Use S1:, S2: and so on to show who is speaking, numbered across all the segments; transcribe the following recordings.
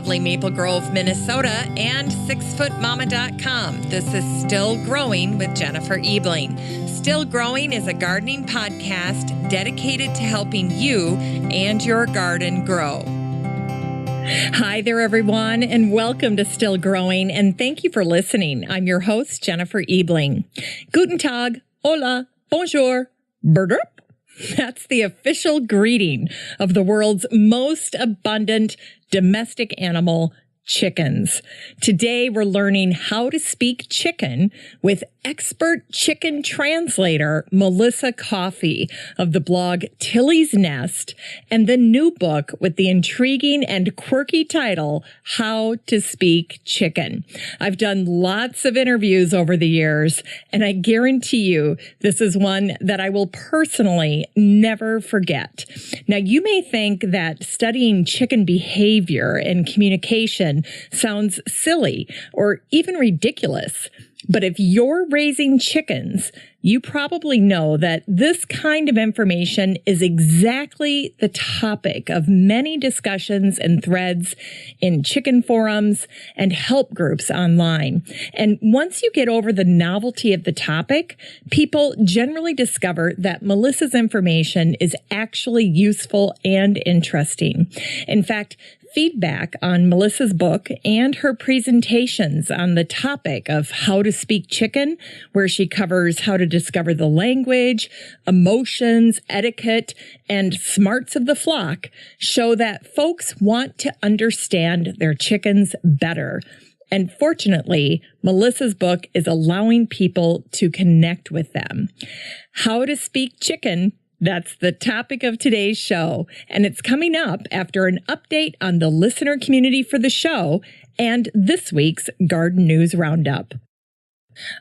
S1: lovely Maple Grove, Minnesota, and 6footmama.com. This is Still Growing with Jennifer Ebling. Still Growing is a gardening podcast dedicated to helping you and your garden grow. Hi there, everyone, and welcome to Still Growing, and thank you for listening. I'm your host, Jennifer Ebling. Guten Tag, hola, bonjour, Bur-dup. That's the official greeting of the world's most abundant domestic animal, chickens. Today, we're learning how to speak chicken with expert chicken translator Melissa Caughey of the blog Tilly's Nest and the new book with the intriguing and quirky title, How to Speak Chicken. I've done lots of interviews over the years, and I guarantee you this is one that I will personally never forget. Now, you may think that studying chicken behavior and communication sounds silly or even ridiculous. But if you're raising chickens, you probably know that this kind of information is exactly the topic of many discussions and threads in chicken forums and help groups online. And once you get over the novelty of the topic, people generally discover that Melissa's information is actually useful and interesting. In fact, feedback on Melissa's book and her presentations on the topic of how to speak chicken, where she covers how to discover the language, emotions, etiquette, and smarts of the flock, show that folks want to understand their chickens better. And fortunately, Melissa's book is allowing people to connect with them. How to speak chicken, that's the topic of today's show, and it's coming up after an update on the listener community for the show and this week's Garden News Roundup.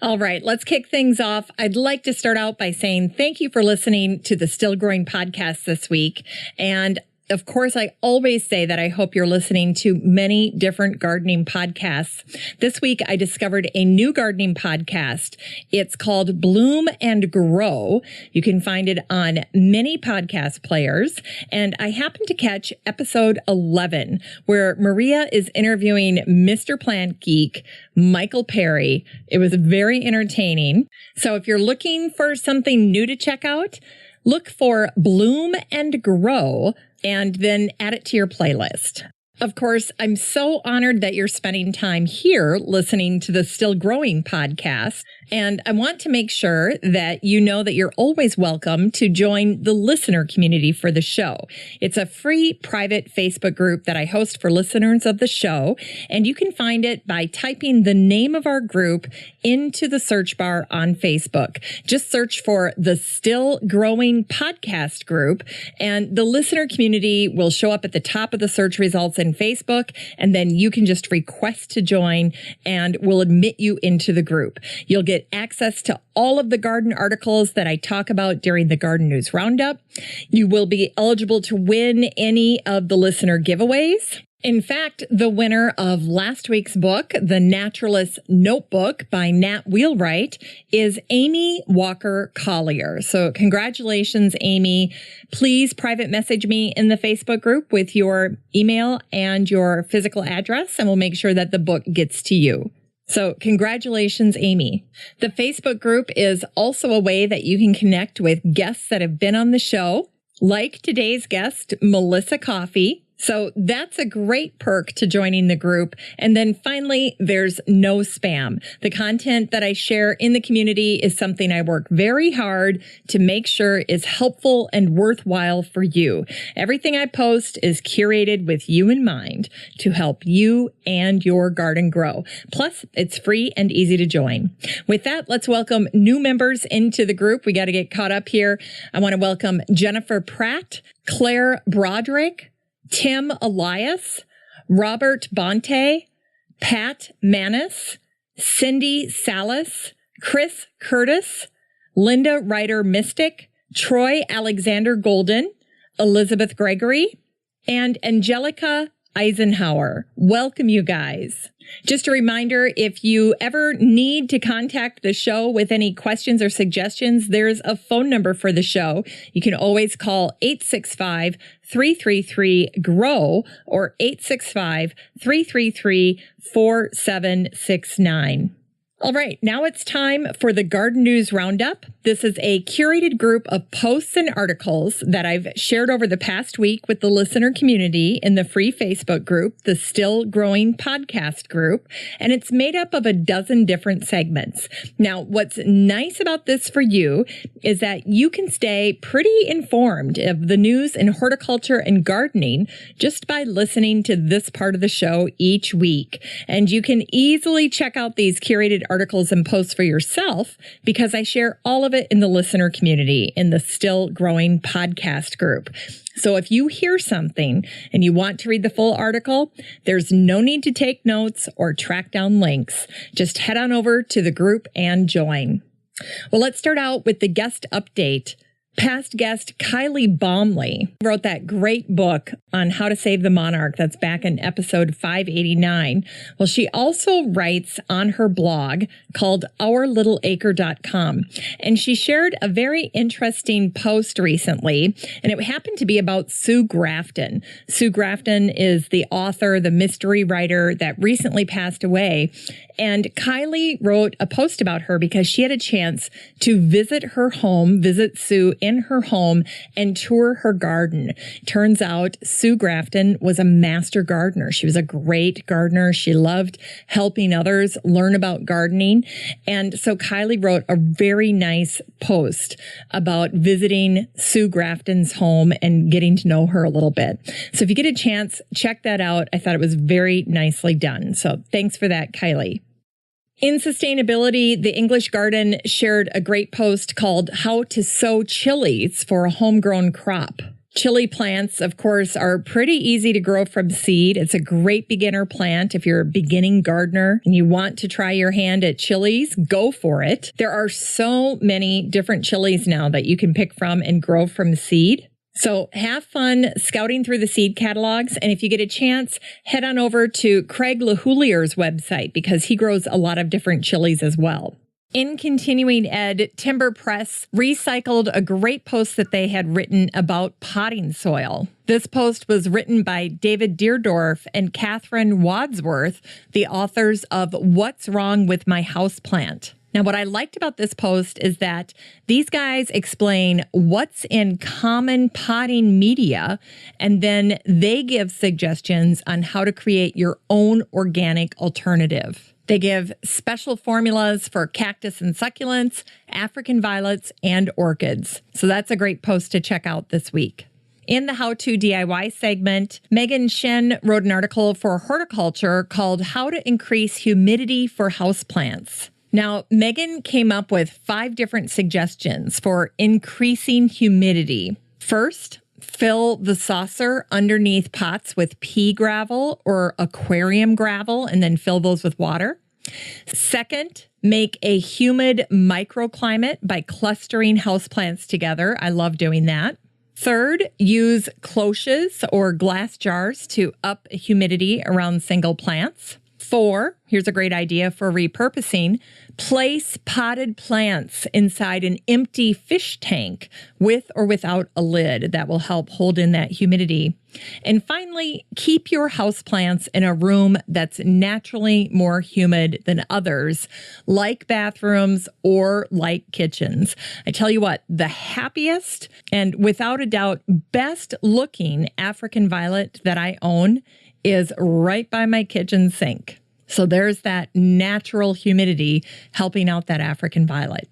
S1: All right, let's kick things off. I'd like to start out by saying thank you for listening to the Still Growing podcast this week. And of course, I always say that I hope you're listening to many different gardening podcasts. This week, I discovered a new gardening podcast. It's called Bloom and Grow. You can find it on many podcast players. And I happened to catch episode 11, where Maria is interviewing Mr. Plant Geek, Michael Perry. It was very entertaining. So if you're looking for something new to check out, look for Bloom and Grow and then add it to your playlist. Of course, I'm so honored that you're spending time here listening to the Still Growing podcast. And I want to make sure that you know that you're always welcome to join the listener community for the show. It's a free private Facebook group that I host for listeners of the show. And you can find it by typing the name of our group into the search bar on Facebook. Just search for the Still Growing podcast group, and the listener community will show up at the top of the search results in Facebook, and then you can just request to join and we'll admit you into the group. You'll get access to all of the garden articles that I talk about during the Garden News Roundup. You will be eligible to win any of the listener giveaways. In fact, the winner of last week's book, The Naturalist's Notebook by Nat Wheelwright, is Amy Walker Collier. So congratulations, Amy. Please private message me in the Facebook group with your email and your physical address, and we'll make sure that the book gets to you. So congratulations, Amy. The Facebook group is also a way that you can connect with guests that have been on the show, like today's guest, Melissa Caughey. So that's a great perk to joining the group. And then finally, there's no spam. The content that I share in the community is something I work very hard to make sure is helpful and worthwhile for you. Everything I post is curated with you in mind to help you and your garden grow. Plus, it's free and easy to join. With that, let's welcome new members into the group. We got to get caught up here. I want to welcome Jennifer Pratt, Claire Broderick, Tim Elias, Robert Bonte, Pat Manis, Cindy Salas, Chris Curtis, Linda Ryder Mystic, Troy Alexander Golden, Elizabeth Gregory, and Angelica Eisenhower. Welcome, you guys. Just a reminder, if you ever need to contact the show with any questions or suggestions, there's a phone number for the show. You can always call 865-333-GROW or 865-333-4769. All right, now it's time for the Garden News Roundup. This is a curated group of posts and articles that I've shared over the past week with the listener community in the free Facebook group, the Still Growing Podcast group, and it's made up of a dozen different segments. Now, what's nice about this for you is that you can stay pretty informed of the news in horticulture and gardening just by listening to this part of the show each week. And you can easily check out these curated articles and posts for yourself because I share all of it in the listener community in the Still Growing Podcast group. So if you hear something and you want to read the full article, there's no need to take notes or track down links. Just head on over to the group and join. Well, let's start out with the guest update. Past guest Kylie Baumley wrote that great book on how to save the monarch. That's back in episode 589. Well, she also writes on her blog called OurLittleAcre.com. And she shared a very interesting post recently, and it happened to be about Sue Grafton. Sue Grafton is the author, the mystery writer that recently passed away. And Kylie wrote a post about her because she had a chance to visit her home, visit Sue in her home, and tour her garden. Turns out Sue Grafton was a master gardener. She was a great gardener. She loved helping others learn about gardening. And so Kylie wrote a very nice post about visiting Sue Grafton's home and getting to know her a little bit. So if you get a chance, check that out. I thought it was very nicely done. So thanks for that, Kylie. In sustainability, the English Garden shared a great post called How to Sow Chilies for a Homegrown Crop. Chili plants, of course, are pretty easy to grow from seed. It's a great beginner plant. If you're a beginning gardener and you want to try your hand at chilies, go for it. There are so many different chilies now that you can pick from and grow from seed. So have fun scouting through the seed catalogs. And if you get a chance, head on over to Craig LaHoulier's website because he grows a lot of different chilies as well. In continuing ed, Timber Press recycled a great post that they had written about potting soil. This post was written by David Deerdorf and Catherine Wadsworth, the authors of What's Wrong with My Houseplant. Now, what I liked about this post is that these guys explain what's in common potting media, and then they give suggestions on how to create your own organic alternative. They give special formulas for cactus and succulents, African violets, and orchids. So that's a great post to check out this week. In the How to DIY segment, Megan Shen wrote an article for horticulture called How to Increase Humidity for Houseplants. Now, Megan came up with 5 different suggestions for increasing humidity. First, fill the saucer underneath pots with pea gravel or aquarium gravel and then fill those with water. Second, make a humid microclimate by clustering houseplants together. I love doing that. Third, use cloches or glass jars to up humidity around single plants. 4, here's a great idea for repurposing. Place potted plants inside an empty fish tank with or without a lid. That will help hold in that humidity. And finally, keep your houseplants in a room that's naturally more humid than others, like bathrooms or like kitchens. I tell you what, the happiest and without a doubt best looking African violet that I own is right by my kitchen sink. So there's that natural humidity helping out that African violet.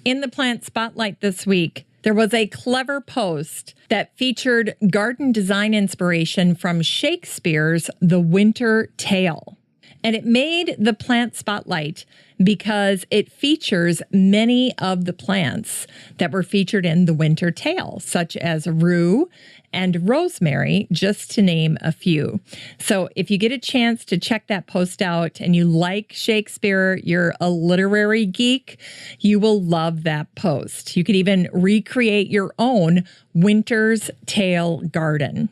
S1: In the plant spotlight this week, there was a clever post that featured garden design inspiration from Shakespeare's The Winter Tale. And it made the plant spotlight because it features many of the plants that were featured in The Winter Tale, such as rue and rosemary, just to name a few. So if you get a chance to check that post out and you like Shakespeare, you're a literary geek, you will love that post. You could even recreate your own Winter's Tale garden.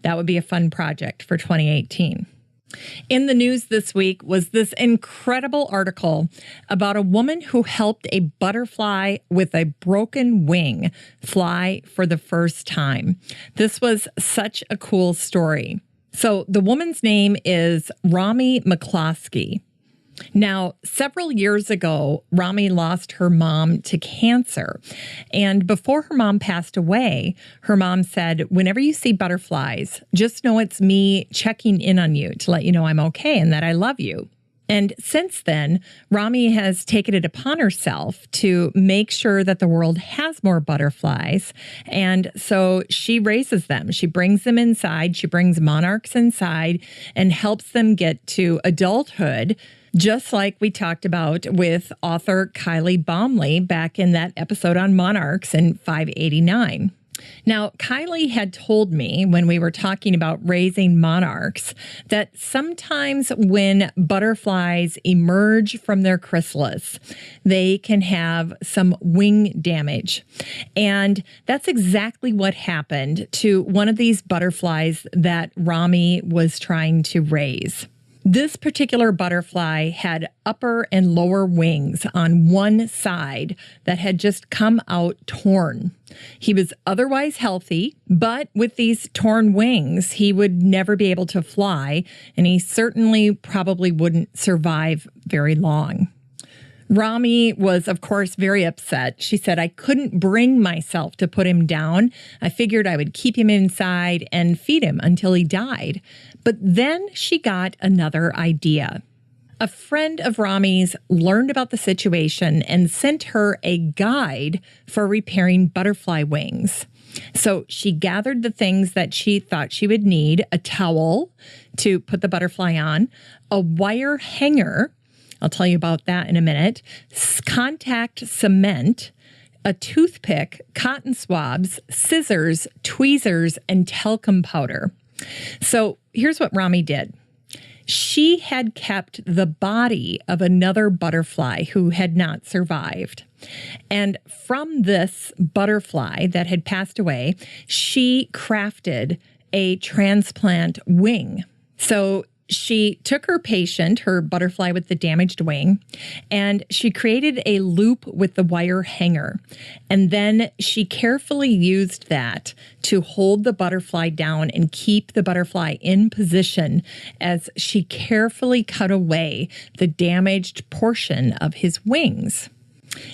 S1: That would be a fun project for 2018. In the news this week was this incredible article about a woman who helped a butterfly with a broken wing fly for the first time. This was such a cool story. So the woman's name is Rami McCloskey. Now, several years ago, Rami lost her mom to cancer. And before her mom passed away, her mom said, whenever you see butterflies, just know it's me checking in on you to let you know I'm okay and that I love you. And since then, Rami has taken it upon herself to make sure that the world has more butterflies. And so she raises them. She brings them inside. She brings monarchs inside and helps them get to adulthood, just like we talked about with author Kylie Baumley back in that episode on monarchs in 589. Now, Kylie had told me when we were talking about raising monarchs that sometimes when butterflies emerge from their chrysalis, they can have some wing damage. And that's exactly what happened to one of these butterflies that Rami was trying to raise. This particular butterfly had upper and lower wings on one side that had just come out torn. He was otherwise healthy, but with these torn wings, he would never be able to fly, and he certainly probably wouldn't survive very long. Rami was, of course, very upset. She said, I couldn't bring myself to put him down. I figured I would keep him inside and feed him until he died. But then she got another idea. A friend of Rami's learned about the situation and sent her a guide for repairing butterfly wings. So she gathered the things that she thought she would need: a towel to put the butterfly on, a wire hanger, I'll tell you about that in a minute, contact cement, a toothpick, cotton swabs, scissors, tweezers, and talcum powder. So here's what Rami did. She had kept the body of another butterfly who had not survived. And from this butterfly that had passed away, she crafted a transplant wing. So she took her patient, her butterfly with the damaged wing, and she created a loop with the wire hanger. And then she carefully used that to hold the butterfly down and keep the butterfly in position as she carefully cut away the damaged portion of his wings.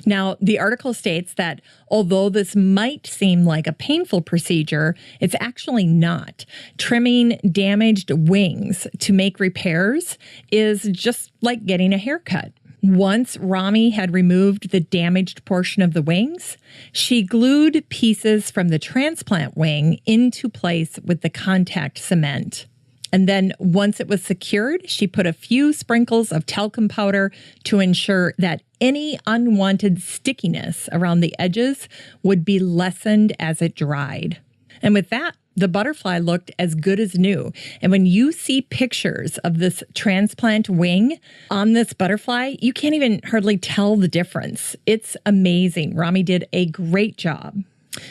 S1: Now, the article states that although this might seem like a painful procedure, it's actually not. Trimming damaged wings to make repairs is just like getting a haircut. Once Rami had removed the damaged portion of the wings, she glued pieces from the transplant wing into place with the contact cement. And then once it was secured, she put a few sprinkles of talcum powder to ensure that any unwanted stickiness around the edges would be lessened as it dried. And with that, the butterfly looked as good as new. And when you see pictures of this transplant wing on this butterfly, you can't even hardly tell the difference. It's amazing. Rami did a great job.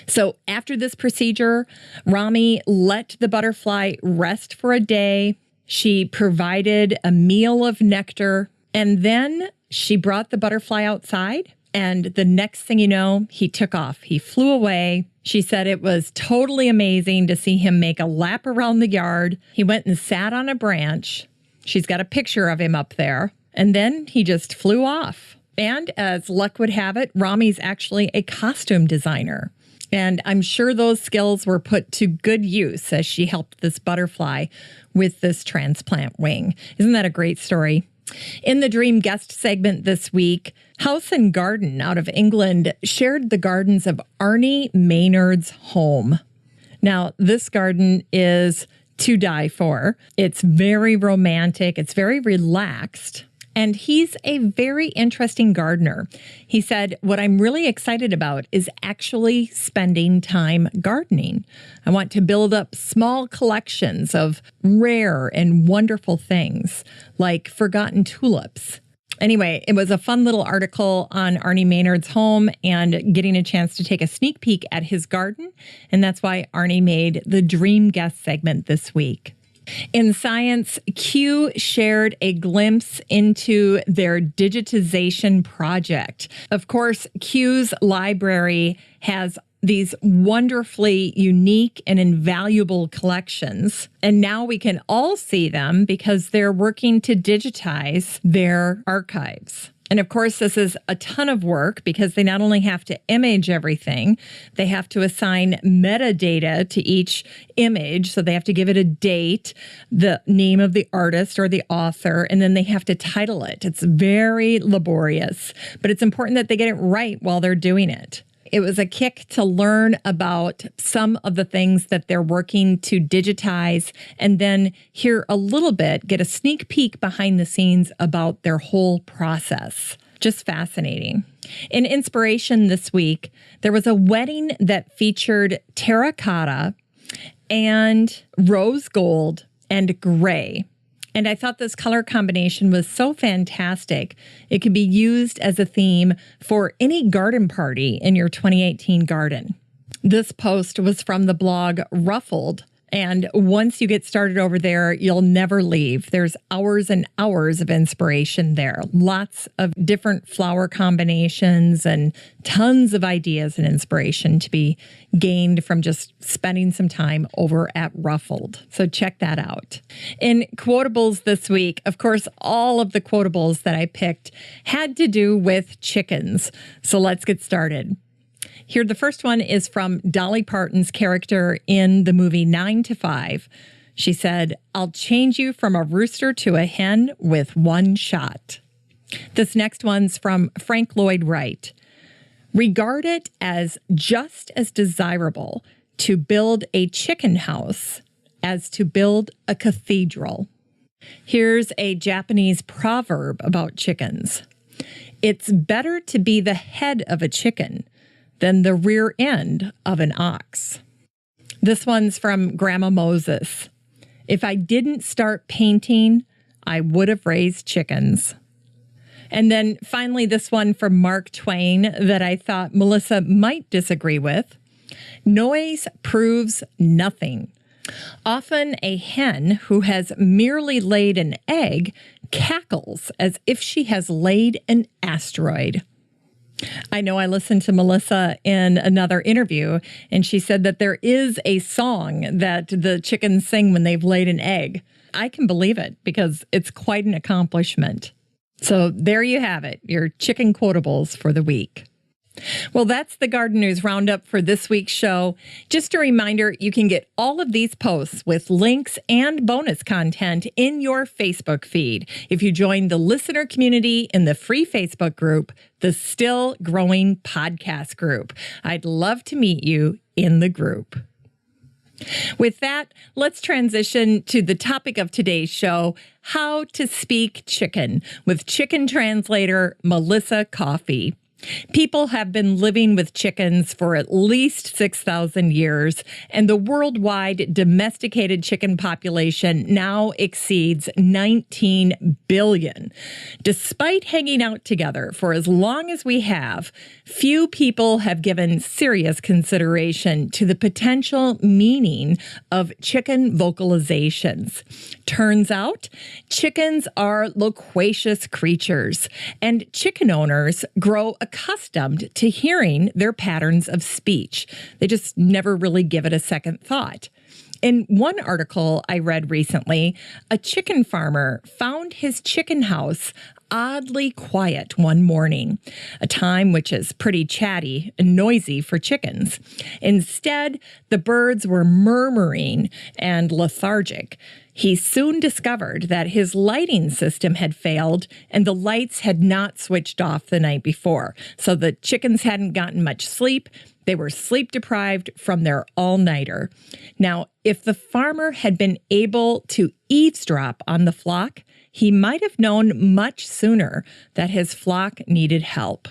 S1: So after this procedure, Rami let the butterfly rest for a day. She provided a meal of nectar, and then she brought the butterfly outside. And the next thing you know, he took off. He flew away. She said it was totally amazing to see him make a lap around the yard. He went and sat on a branch. She's got a picture of him up there. And then he just flew off. And as luck would have it, Rami's actually a costume designer. And I'm sure those skills were put to good use as she helped this butterfly with this transplant wing. Isn't that a great story? In the Dream Guest segment this week, House and Garden out of England shared the gardens of Arnie Maynard's home. Now, this garden is to die for. It's very romantic. It's very relaxed. And he's a very interesting gardener. He said, what I'm really excited about is actually spending time gardening. I want to build up small collections of rare and wonderful things like forgotten tulips Anyway, it was a fun little article on Arnie Maynard's home and getting a chance to take a sneak peek at his garden. And that's why Arnie made the Dream Guest segment this week. In science, Kew shared a glimpse into their digitization project. Of course, Kew's library has these wonderfully unique and invaluable collections. And now we can all see them because they're working to digitize their archives. And of course, this is a ton of work because they not only have to image everything, they have to assign metadata to each image. So they have to give it a date, the name of the artist or the author, and then they have to title it. It's very laborious, but it's important that they get it right while they're doing it. It was a kick to learn about some of the things that they're working to digitize and then hear a little bit, get a sneak peek behind the scenes about their whole process. Just fascinating. In inspiration this week, there was a wedding that featured terracotta and rose gold and gray. And I thought this color combination was so fantastic. It could be used as a theme for any garden party in your 2018 garden. This post was from the blog Ruffled. And once you get started over there, you'll never leave. There's hours and hours of inspiration there. Lots of different flower combinations and tons of ideas and inspiration to be gained from just spending some time over at Ruffled. So check that out. In quotables this week, of course, all of the quotables that I picked had to do with chickens. So let's get started. Here, the first one is from Dolly Parton's character in the movie 9 to 5. She said, "I'll change you from a rooster to a hen with one shot." This next one's from Frank Lloyd Wright. "Regard it as just as desirable to build a chicken house as to build a cathedral." Here's a Japanese proverb about chickens. "It's better to be the head of a chicken than the rear end of an ox." This one's from Grandma Moses. "If I didn't start painting, I would have raised chickens." And then finally, this one from Mark Twain that I thought Melissa might disagree with. "Noise proves nothing. Often a hen who has merely laid an egg cackles as if she has laid an asteroid." I know I listened to Melissa in another interview, and she said that there is a song that the chickens sing when they've laid an egg. I can believe it because it's quite an accomplishment. So there you have it, your chicken quotables for the week. Well, that's the Garden News Roundup for this week's show. Just a reminder, you can get all of these posts with links and bonus content in your Facebook feed if you join the listener community in the free Facebook group, the Still Growing Podcast Group. I'd love to meet you in the group. With that, let's transition to the topic of today's show, how to speak chicken, with chicken translator Melissa Caughey. People have been living with chickens for at least 6,000 years, and the worldwide domesticated chicken population now exceeds 19 billion. Despite hanging out together for as long as we have, few people have given serious consideration to the potential meaning of chicken vocalizations. Turns out, chickens are loquacious creatures, and chicken owners grow accustomed to hearing their patterns of speech. They just never really give it a second thought. In one article I read recently, a chicken farmer found his chicken house oddly quiet one morning, a time which is pretty chatty and noisy for chickens. Instead, the birds were murmuring and lethargic. He soon discovered that his lighting system had failed and the lights had not switched off the night before. So the chickens hadn't gotten much sleep. They were sleep deprived from their all-nighter. Now, if the farmer had been able to eavesdrop on the flock, he might have known much sooner that his flock needed help.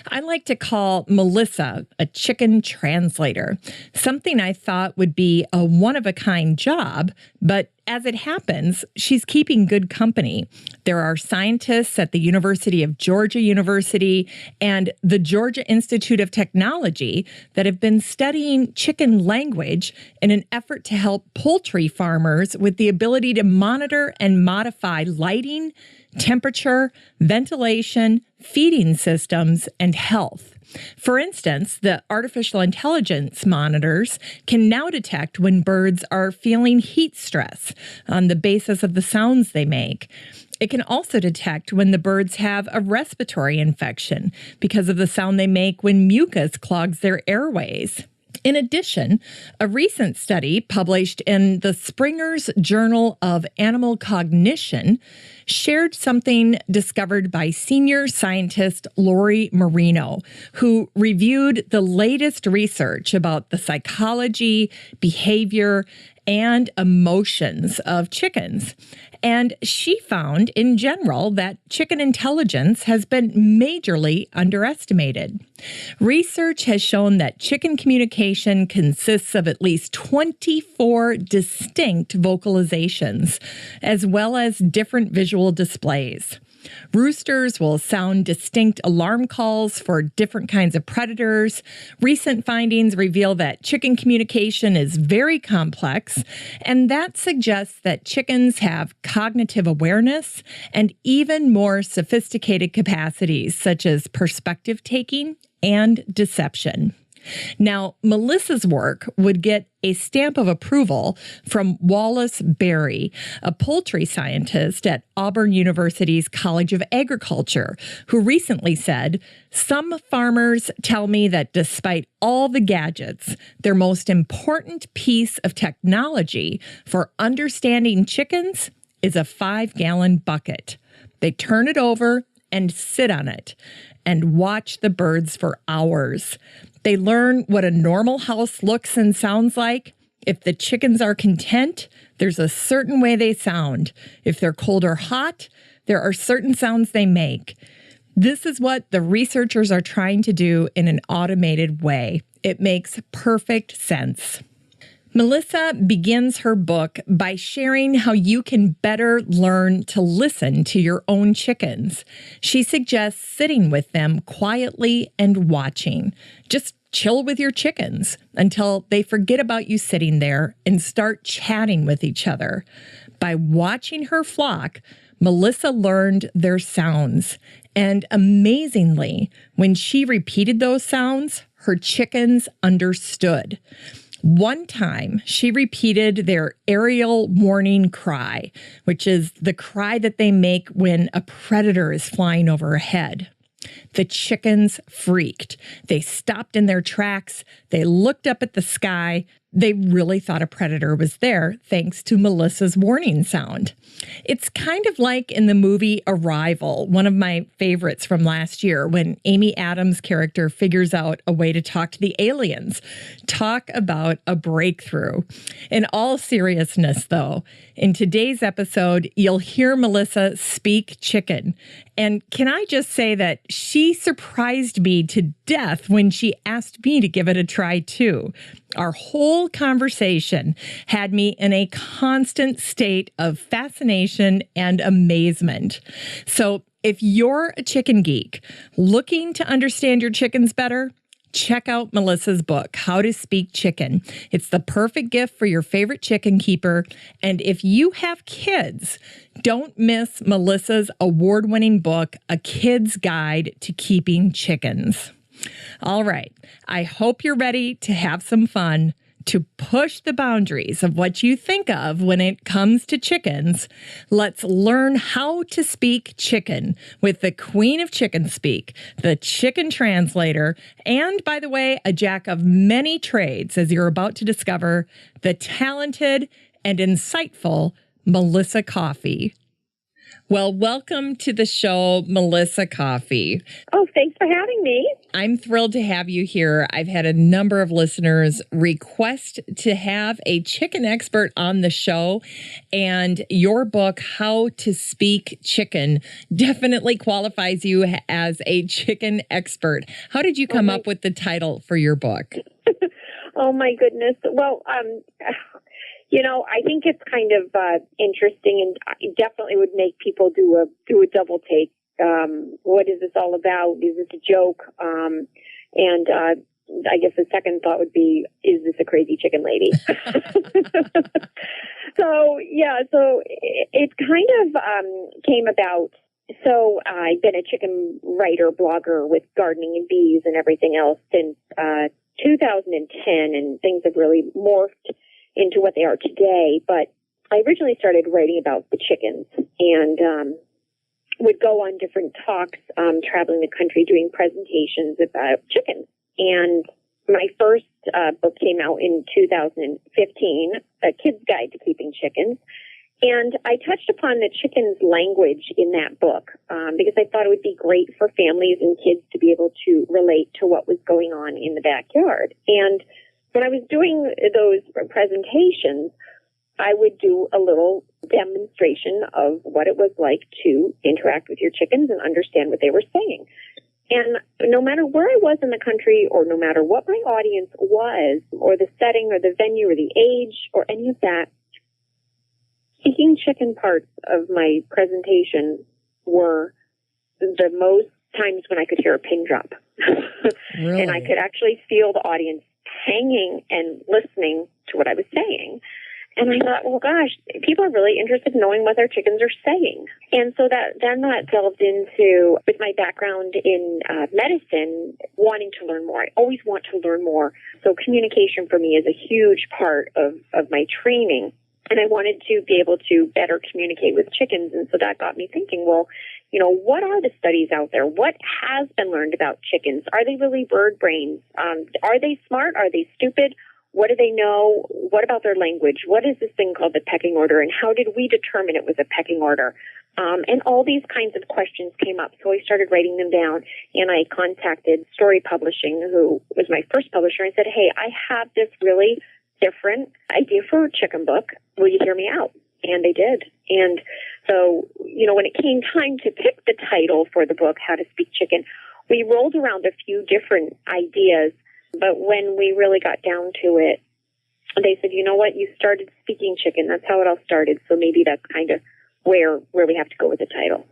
S1: I like to call Melissa a chicken translator, something I thought would be a one-of-a-kind job, but as it happens, she's keeping good company. There are scientists at the University of Georgia University and the Georgia Institute of Technology that have been studying chicken language in an effort to help poultry farmers with the ability to monitor and modify lighting, temperature, ventilation, feeding systems, and health. For instance, the artificial intelligence monitors can now detect when birds are feeling heat stress on the basis of the sounds they make. It can also detect when the birds have a respiratory infection because of the sound they make when mucus clogs their airways. In addition, a recent study published in the Springer's Journal of Animal Cognition shared something discovered by senior scientist Lori Marino, who reviewed the latest research about the psychology, behavior, and emotions of chickens. And she found, in general, that chicken intelligence has been majorly underestimated. Research has shown that chicken communication consists of at least 24 distinct vocalizations, as well as different visual displays. Roosters will sound distinct alarm calls for different kinds of predators. Recent findings reveal that chicken communication is very complex, and that suggests that chickens have cognitive awareness and even more sophisticated capacities, such as perspective taking and deception. Now, Melissa's work would get a stamp of approval from Wallace Berry, a poultry scientist at Auburn University's College of Agriculture, who recently said, "Some farmers tell me that despite all the gadgets, their most important piece of technology for understanding chickens is a 5-gallon bucket. They turn it over and sit on it and watch the birds for hours. They learn what a normal house looks and sounds like. If the chickens are content, there's a certain way they sound. If they're cold or hot, there are certain sounds they make. This is what the researchers are trying to do in an automated way. It makes perfect sense." Melissa begins her book by sharing how you can better learn to listen to your own chickens. She suggests sitting with them quietly and watching. Just chill with your chickens until they forget about you sitting there and start chatting with each other. By watching her flock, Melissa learned their sounds. And amazingly, when she repeated those sounds, her chickens understood. One time, she repeated their aerial warning cry, which is the cry that they make when a predator is flying overhead. The chickens freaked. They stopped in their tracks. They looked up at the sky. They really thought a predator was there, thanks to Melissa's warning sound. It's kind of like in the movie Arrival, one of my favorites from last year, when Amy Adams' character figures out a way to talk to the aliens. Talk about a breakthrough. In all seriousness, though, in today's episode, you'll hear Melissa speak chicken. And can I just say that she surprised me to death when she asked me to give it a try, too. Our whole conversation had me in a constant state of fascination and amazement. So if you're a chicken geek looking to understand your chickens better, check out Melissa's book, How to Speak Chicken. It's the perfect gift for your favorite chicken keeper. And if you have kids, don't miss Melissa's award-winning book, A Kid's Guide to Keeping Chickens. All right, I hope you're ready to have some fun, to push the boundaries of what you think of when it comes to chickens. Let's learn how to speak chicken with the queen of chicken speak, the chicken translator, and, by the way, a jack of many trades, as you're about to discover, the talented and insightful Melissa Caughey. Well, welcome to the show, Melissa Caughey.
S2: Oh, thanks for having me.
S1: I'm thrilled to have you here. I've had a number of listeners request to have a chicken expert on the show, and your book, How to Speak Chicken, definitely qualifies you as a chicken expert. How did you come up with the title for your book?
S2: Oh, my goodness. Well, I think it's kind of interesting, and it definitely would make people do a double take. What is this all about? Is this a joke? And I guess the second thought would be, is this a crazy chicken lady? So it kind of came about. So I've been a chicken writer, blogger with gardening and bees and everything else since 2010, and things have really morphed into what they are today. But I originally started writing about the chickens and would go on different talks, traveling the country, doing presentations about chickens. And my first book came out in 2015, A Kid's Guide to Keeping Chickens. And I touched upon the chicken's language in that book because I thought it would be great for families and kids to be able to relate to what was going on in the backyard. And when I was doing those presentations, I would do a little demonstration of what it was like to interact with your chickens and understand what they were saying. And no matter where I was in the country, or no matter what my audience was, or the setting or the venue or the age or any of that, speaking chicken parts of my presentation were the most times when I could hear a pin drop.
S1: Really?
S2: And I could actually feel the audience hanging and listening to what I was saying. And I thought, well, gosh, people are really interested in knowing what their chickens are saying. And so that delved into, with my background in medicine, wanting to learn more. I always want to learn more. So communication for me is a huge part of my training. And I wanted to be able to better communicate with chickens. And so that got me thinking, well, what are the studies out there? What has been learned about chickens? Are they really bird brains? Are they smart? Are they stupid? What do they know? What about their language? What is this thing called the pecking order? And how did we determine it was a pecking order? And all these kinds of questions came up. So I started writing them down, and I contacted Story Publishing, who was my first publisher, and said, hey, I have this really different idea for a chicken book. Will you hear me out? And they did. And so, when it came time to pick the title for the book, How to Speak Chicken, we rolled around a few different ideas. But when we really got down to it, they said, you know what, you started speaking chicken. That's how it all started. So maybe that's kind of where we have to go with the title.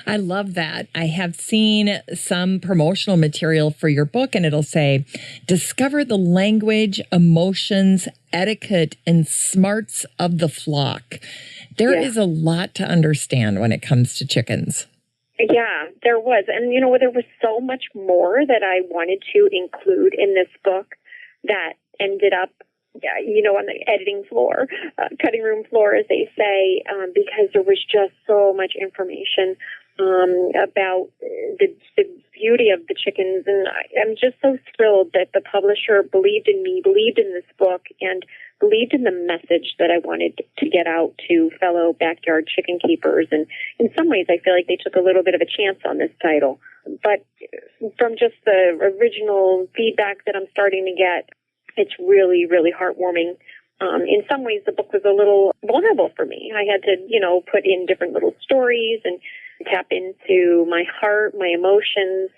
S1: I love that. I have seen some promotional material for your book, and it'll say, discover the language, emotions, etiquette, and smarts of the flock. There is a lot to understand when it comes to chickens.
S2: Yeah, there was. And, there was so much more that I wanted to include in this book that ended up, on the editing floor, cutting room floor, as they say, because there was just so much information about the beauty of the chickens. And I'm just so thrilled that the publisher believed in me, believed in this book, and believed in the message that I wanted to get out to fellow backyard chicken keepers. And in some ways, I feel like they took a little bit of a chance on this title. But from just the original feedback that I'm starting to get, it's really, really heartwarming. In some ways, the book was a little vulnerable for me. I had to, put in different little stories and tap into my heart, my emotions.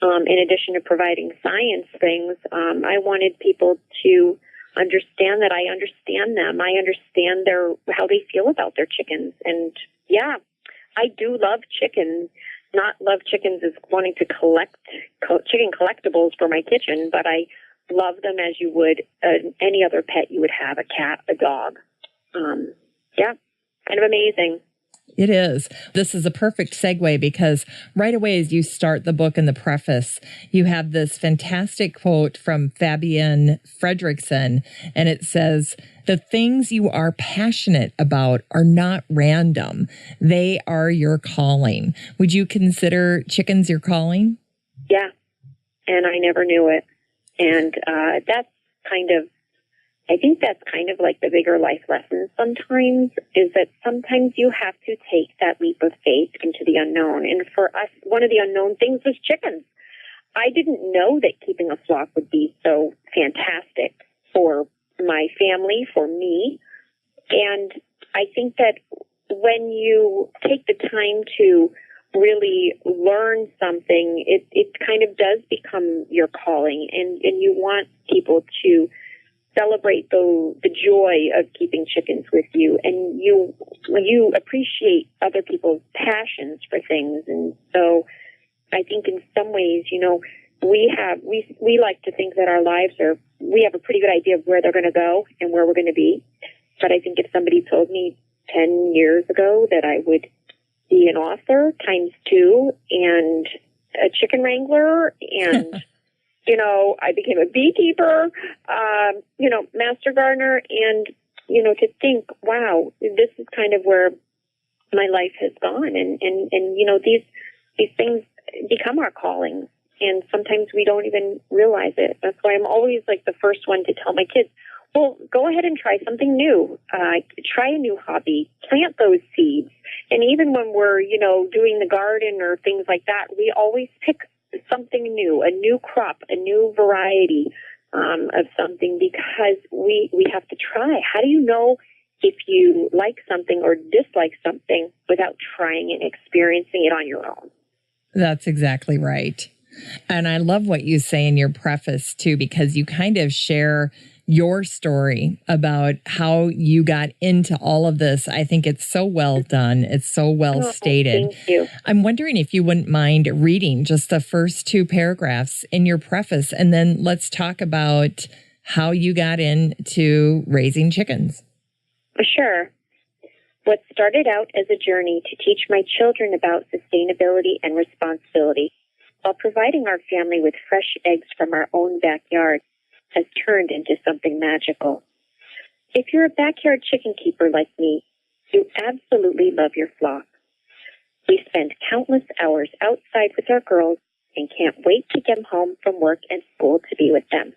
S2: In addition to providing science things, I wanted people to understand that I understand them. I understand how they feel about their chickens. And yeah, I do love chickens. Not love chickens as wanting to collect chicken collectibles for my kitchen, but I love them as you would any other pet you would have, a cat, a dog. Yeah, kind of amazing.
S1: It is. This is a perfect segue because right away as you start the book in the preface, you have this fantastic quote from Fabienne Fredrickson, and it says, the things you are passionate about are not random. They are your calling. Would you consider chickens your calling?
S2: Yeah, and I never knew it. And I think that's kind of like the bigger life lesson sometimes, is that sometimes you have to take that leap of faith into the unknown. And for us, one of the unknown things was chickens. I didn't know that keeping a flock would be so fantastic for my family, for me. And I think that when you take the time to really learn something, it kind of does become your calling, and you want people to celebrate the joy of keeping chickens with you, and you appreciate other people's passions for things. And so I think in some ways, we like to think that our lives we have a pretty good idea of where they're going to go and where we're going to be. But I think if somebody told me 10 years ago that I would be an author ×2 and a chicken wrangler and I became a beekeeper, master gardener, and, to think, wow, this is kind of where my life has gone. And these things become our callings. And sometimes we don't even realize it. That's why I'm always like the first one to tell my kids, well, go ahead and try something new. Try a new hobby. Plant those seeds. And even when we're, doing the garden or things like that, we always pick something new, a new crop, a new variety of something, because we have to try. How do you know if you like something or dislike something without trying and experiencing it on your own?
S1: That's exactly right. And I love what you say in your preface, too, because you kind of share your story about how you got into all of this. I think it's so well done. It's so well stated.
S2: Thank you.
S1: I'm wondering if you wouldn't mind reading just the first 2 paragraphs in your preface, and then let's talk about how you got into raising chickens.
S2: Sure. What started out as a journey to teach my children about sustainability and responsibility while providing our family with fresh eggs from our own backyard has turned into something magical. If you're a backyard chicken keeper like me, you absolutely love your flock. We spend countless hours outside with our girls and can't wait to get home from work and school to be with them.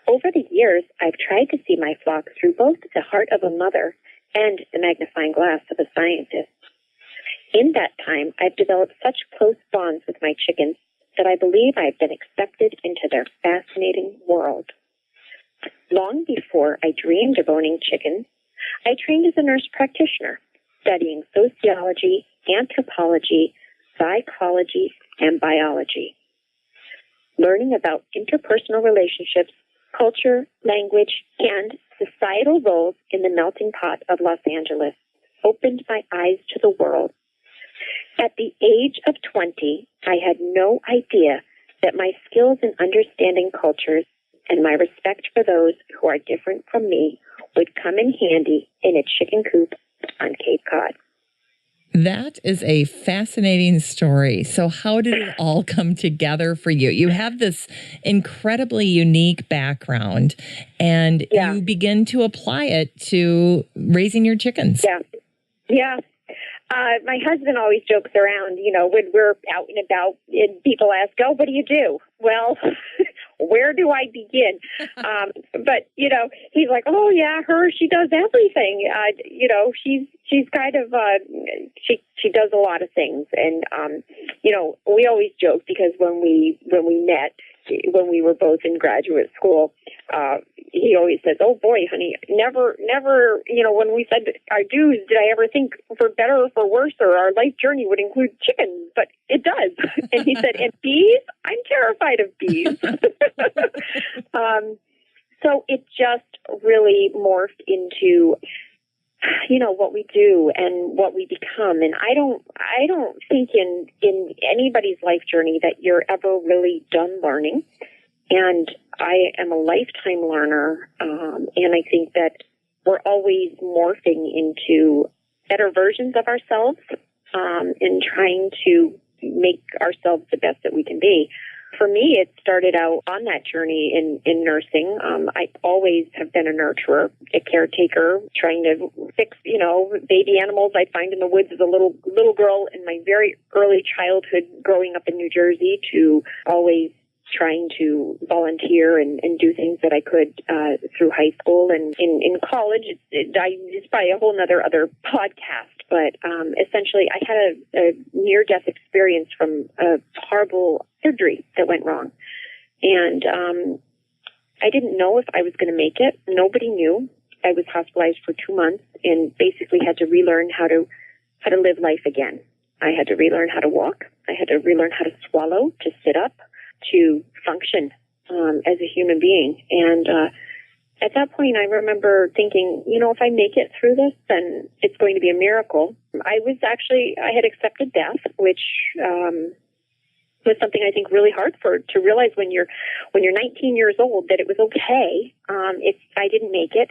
S2: Over the years, I've tried to see my flock through both the heart of a mother and the magnifying glass of a scientist. In that time, I've developed such close bonds with my chickens that I believe I've been accepted into their fascinating world. Long before I dreamed of owning chickens, I trained as a nurse practitioner, studying sociology, anthropology, psychology, and biology. Learning about interpersonal relationships, culture, language, and societal roles in the melting pot of Los Angeles opened my eyes to the world. At the age of 20, I had no idea that my skills in understanding cultures and my respect for those who are different from me would come in handy in a chicken coop on Cape Cod.
S1: That is a fascinating story. So how did it all come together for you? You have this incredibly unique background, and you begin to apply it to raising your chickens.
S2: Yeah. My husband always jokes around, when we're out and about and people ask, oh, what do you do? Well, where do I begin? But, he's like, oh, yeah, she does everything. She's kind of, she does a lot of things. And, we always joke because when we met, when we were both in graduate school, he always says, oh boy, honey, never, when we said our dues, did I ever think for better or for worse, or our life journey would include chickens, but it does. And he said, and bees? I'm terrified of bees. So it just really morphed into, what we do and what we become. And I don't think in anybody's life journey that you're ever really done learning. And I am a lifetime learner. And I think that we're always morphing into better versions of ourselves, and trying to make ourselves the best that we can be. For me, it started out on that journey in nursing. I always have been a nurturer, a caretaker, trying to fix, baby animals I'd find in the woods as a little girl in my very early childhood growing up in New Jersey, to always trying to volunteer and do things that I could through high school and in college. It's probably a whole other podcast, but essentially I had a near-death experience from a horrible surgery that went wrong. And I didn't know if I was going to make it. Nobody knew. I was hospitalized for 2 months and basically had to relearn how to live life again. I had to relearn how to walk. I had to relearn how to swallow, to sit up, to function as a human being. And at that point, I remember thinking, if I make it through this, then it's going to be a miracle. I had accepted death, which was something I think really hard to realize when you're 19 years old, that it was okay if I didn't make it,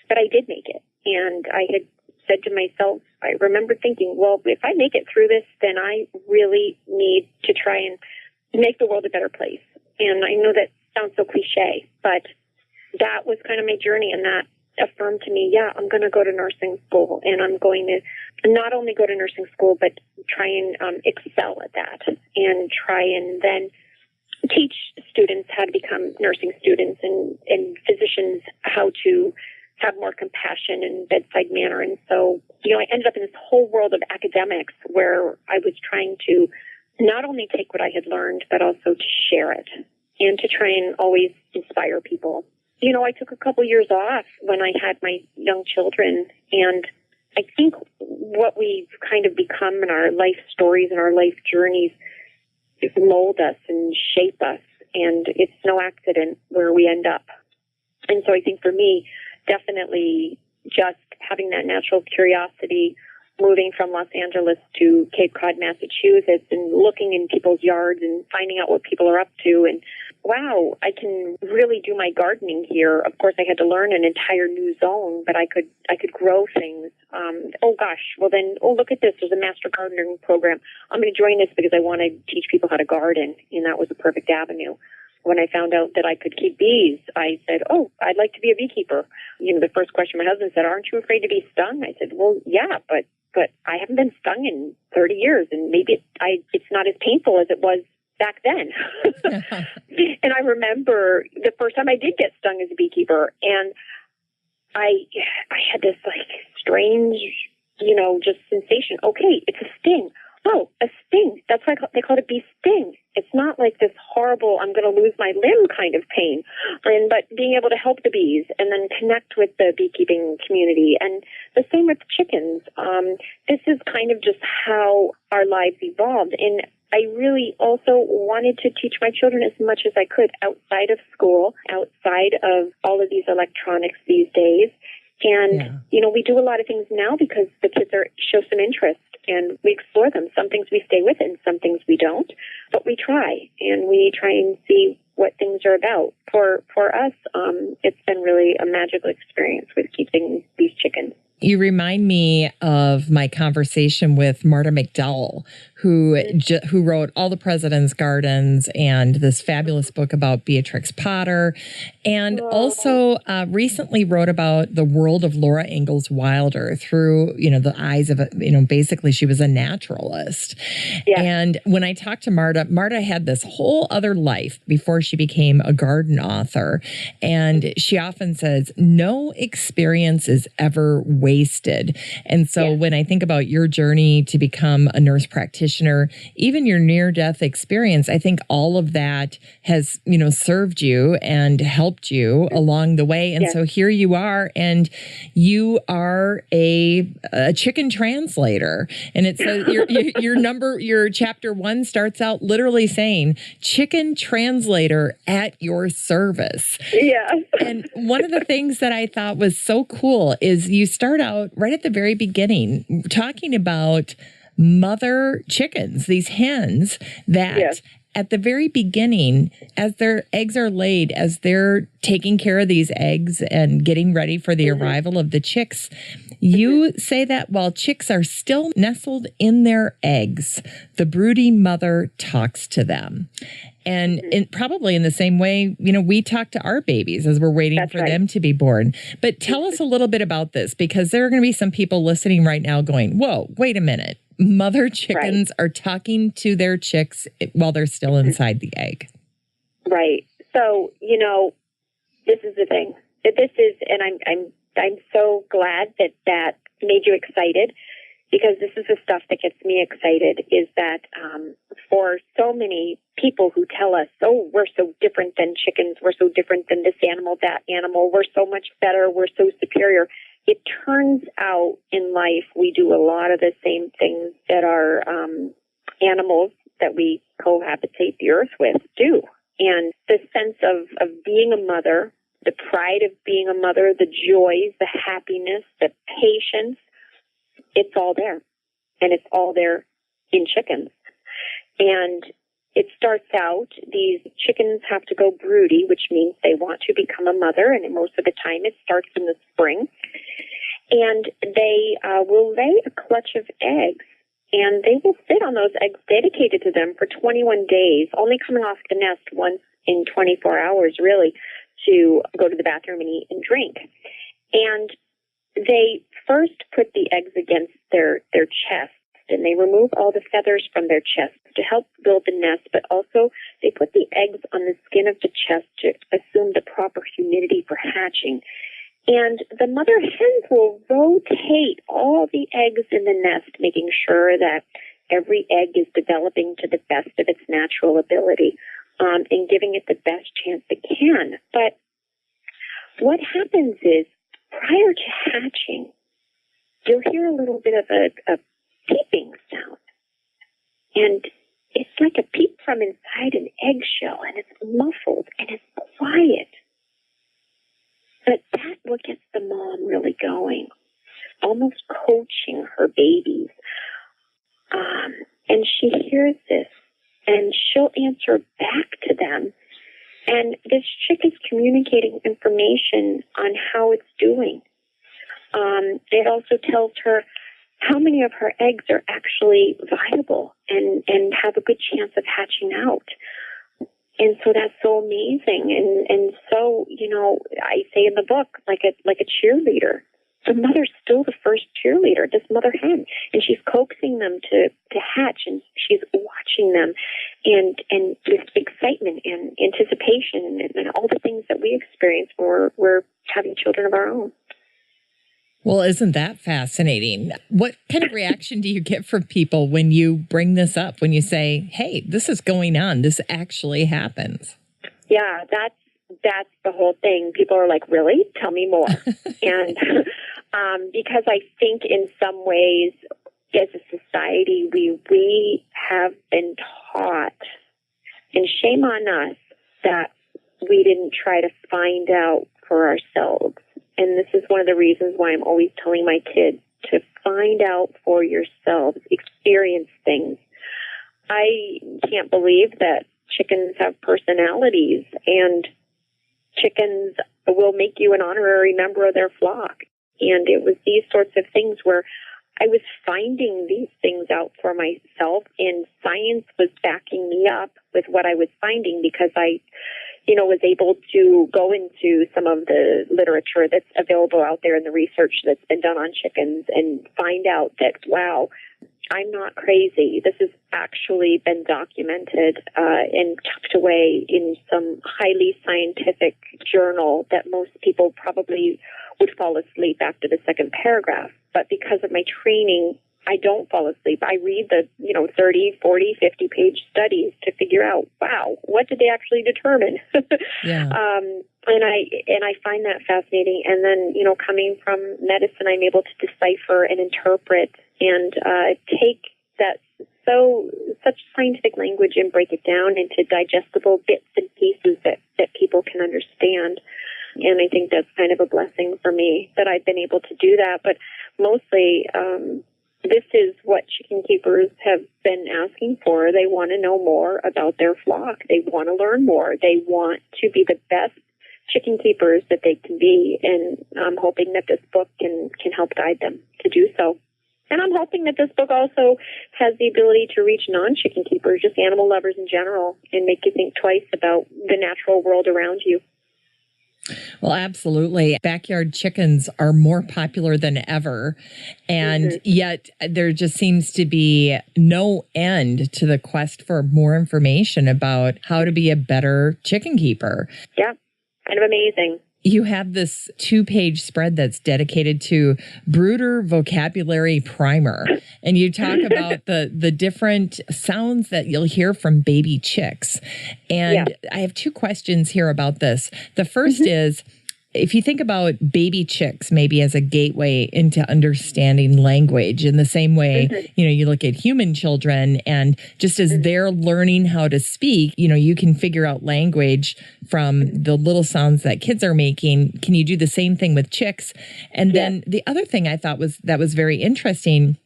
S2: but I did make it. And I had said to myself, I remember thinking, well, if I make it through this, then I really need to try and make the world a better place. And I know that sounds so cliche, but that was kind of my journey, and that affirmed to me, yeah, I'm going to go to nursing school, and I'm going to not only go to nursing school, but try and excel at that, and try and then teach students how to become nursing students and physicians how to have more compassion and bedside manner. And so, I ended up in this whole world of academics where I was trying to not only take what I had learned, but also to share it and to try and always inspire people. I took a couple years off when I had my young children, and I think what we've kind of become in our life stories and our life journeys mold us and shape us, and it's no accident where we end up. And so I think for me, definitely just having that natural curiosity, moving from Los Angeles to Cape Cod, Massachusetts, and looking in people's yards and finding out what people are up to. And wow, I can really do my gardening here. Of course, I had to learn an entire new zone, but I could grow things. Look at this. There's a master gardening program. I'm going to join this because I want to teach people how to garden, and that was a perfect avenue. When I found out that I could keep bees, I said, I'd like to be a beekeeper. The first question my husband said, aren't you afraid to be stung? I said, well, yeah, but I haven't been stung in 30 years, and maybe it's not as painful as it was back then. And I remember the first time I did get stung as a beekeeper, and I had this strange, just sensation. Okay, it's a sting. Oh, a sting. That's why they call it a bee sting. It's not like this horrible, I'm going to lose my limb kind of pain. But being able to help the bees and then connect with the beekeeping community. And the same with chickens. This is kind of just how our lives evolved. And I really also wanted to teach my children as much as I could outside of school, outside of all of these electronics these days. And, we do a lot of things now because the kids show some interest, and we explore them. Some things we stay with and some things we don't, but we try, and we try and see what things are about. For us, it's been really a magical experience with keeping these chickens.
S1: You remind me of my conversation with Marta McDowell, who wrote All the President's Gardens and this fabulous book about Beatrix Potter, and also recently wrote about the world of Laura Ingalls Wilder through, the eyes of, basically she was a naturalist. Yeah. And when I talked to Marta had this whole other life before she became a garden author. And she often says, no experience is ever wasted. And so when I think about your journey to become a nurse practitioner, even your near-death experience, I think all of that has, served you and helped you along the way. And so here you are, and you are a chicken translator. And it says your chapter 1 starts out literally saying, chicken translator at your service. Yeah. And one of the things that I thought was so cool is you start out right at the very beginning talking about mother chickens, these hens that at the very beginning, as their eggs are laid, as they're taking care of these eggs and getting ready for the arrival of the chicks, you say that while chicks are still nestled in their eggs, the brooding mother talks to them. And probably in the same way, we talk to our babies as we're waiting for them to be born. But tell us a little bit about this, because there are going to be some people listening right now going, whoa, wait a minute. Mother chickens are talking to their chicks while they're still inside the egg. Right.
S2: So, this is the thing. And I'm so glad that made you excited, because this is the stuff that gets me excited, is that for so many people who tell us, we're so different than chickens, we're so different than this animal, that animal, we're so much better, we're so superior. It turns out in life we do a lot of the same things that our animals that we cohabitate the earth with do. And the sense of being a mother the pride of being a mother, the joys, the happiness, the patience, it's all there. And it's all there in chickens. And it starts out, these chickens have to go broody, which means they want to become a mother, and most of the time it starts in the spring. And they will lay a clutch of eggs, and they will sit on those eggs dedicated to them for 21 days, only coming off the nest once in 24 hours, really, to go to the bathroom and eat and drink. And they first put the eggs against their chest, and they remove all the feathers from their chest to help build the nest, but also they put the eggs on the skin of the chest to assume the proper humidity for hatching. And the mother hens will rotate all the eggs in the nest, making sure that every egg is developing to the best of its natural ability, and giving it the best chance it can. But what happens is, prior to hatching, you'll hear a little bit of a peeping sound. And it's like a peep from inside an eggshell, and it's muffled, and it's quiet. But that's what gets the mom really going, almost coaching her babies. And she hears this, and she'll answer back to them. And this chick is communicating information on how it's doing. It also tells her how many of her eggs are actually viable and have a good chance of hatching out. And so that's so amazing. And so, you know, I say in the book, like a cheerleader, the mother's still the first cheerleader, this mother hen, and she's coaxing them to hatch, and she's watching them and with excitement and anticipation and all the things that we experience when we're having children of our own.
S1: Well, isn't that fascinating? What kind of reaction do you get from people when you bring this up, when you say, hey, this is going on, this actually happens?
S2: Yeah, that's the whole thing. People are like, really? Tell me more. And because I think in some ways, as a society, we have been taught, and shame on us, that we didn't try to find out for ourselves. And this is one of the reasons why I'm always telling my kids to find out for yourselves, experience things. I can't believe that chickens have personalities, and chickens will make you an honorary member of their flock. And it was these sorts of things where I was finding these things out for myself, and science was backing me up with what I was finding, because I was able to go into some of the literature that's available out there and the research that's been done on chickens and find out that, wow, I'm not crazy. This has actually been documented and tucked away in some highly scientific journal that most people probably would fall asleep after the second paragraph. But because of my training, I don't fall asleep. I read the, 30, 40, 50-page studies to figure out, wow, what did they actually determine?
S1: Yeah.
S2: And I find that fascinating. And then, coming from medicine, I'm able to decipher and interpret and take that such scientific language and break it down into digestible bits and pieces that people can understand. And I think that's kind of a blessing for me that I've been able to do that. But mostly, this is what chicken keepers have been asking for. They want to know more about their flock. They want to learn more. They want to be the best chicken keepers that they can be. And I'm hoping that this book can help guide them to do so. And I'm hoping that this book also has the ability to reach non-chicken keepers, just animal lovers in general, and make you think twice about the natural world around you.
S1: Well, absolutely. Backyard chickens are more popular than ever. And yet there just seems to be no end to the quest for more information about how to be a better chicken keeper.
S2: Yeah, kind of amazing.
S1: You have this 2-page spread that's dedicated to brooder vocabulary primer. And you talk about the different sounds that you'll hear from baby chicks. And I have 2 questions here about this. The first is if you think about baby chicks maybe as a gateway into understanding language in the same way, you look at human children, and just as they're learning how to speak, you can figure out language from the little sounds that kids are making. Can you do the same thing with chicks? And then the other thing I thought was very interesting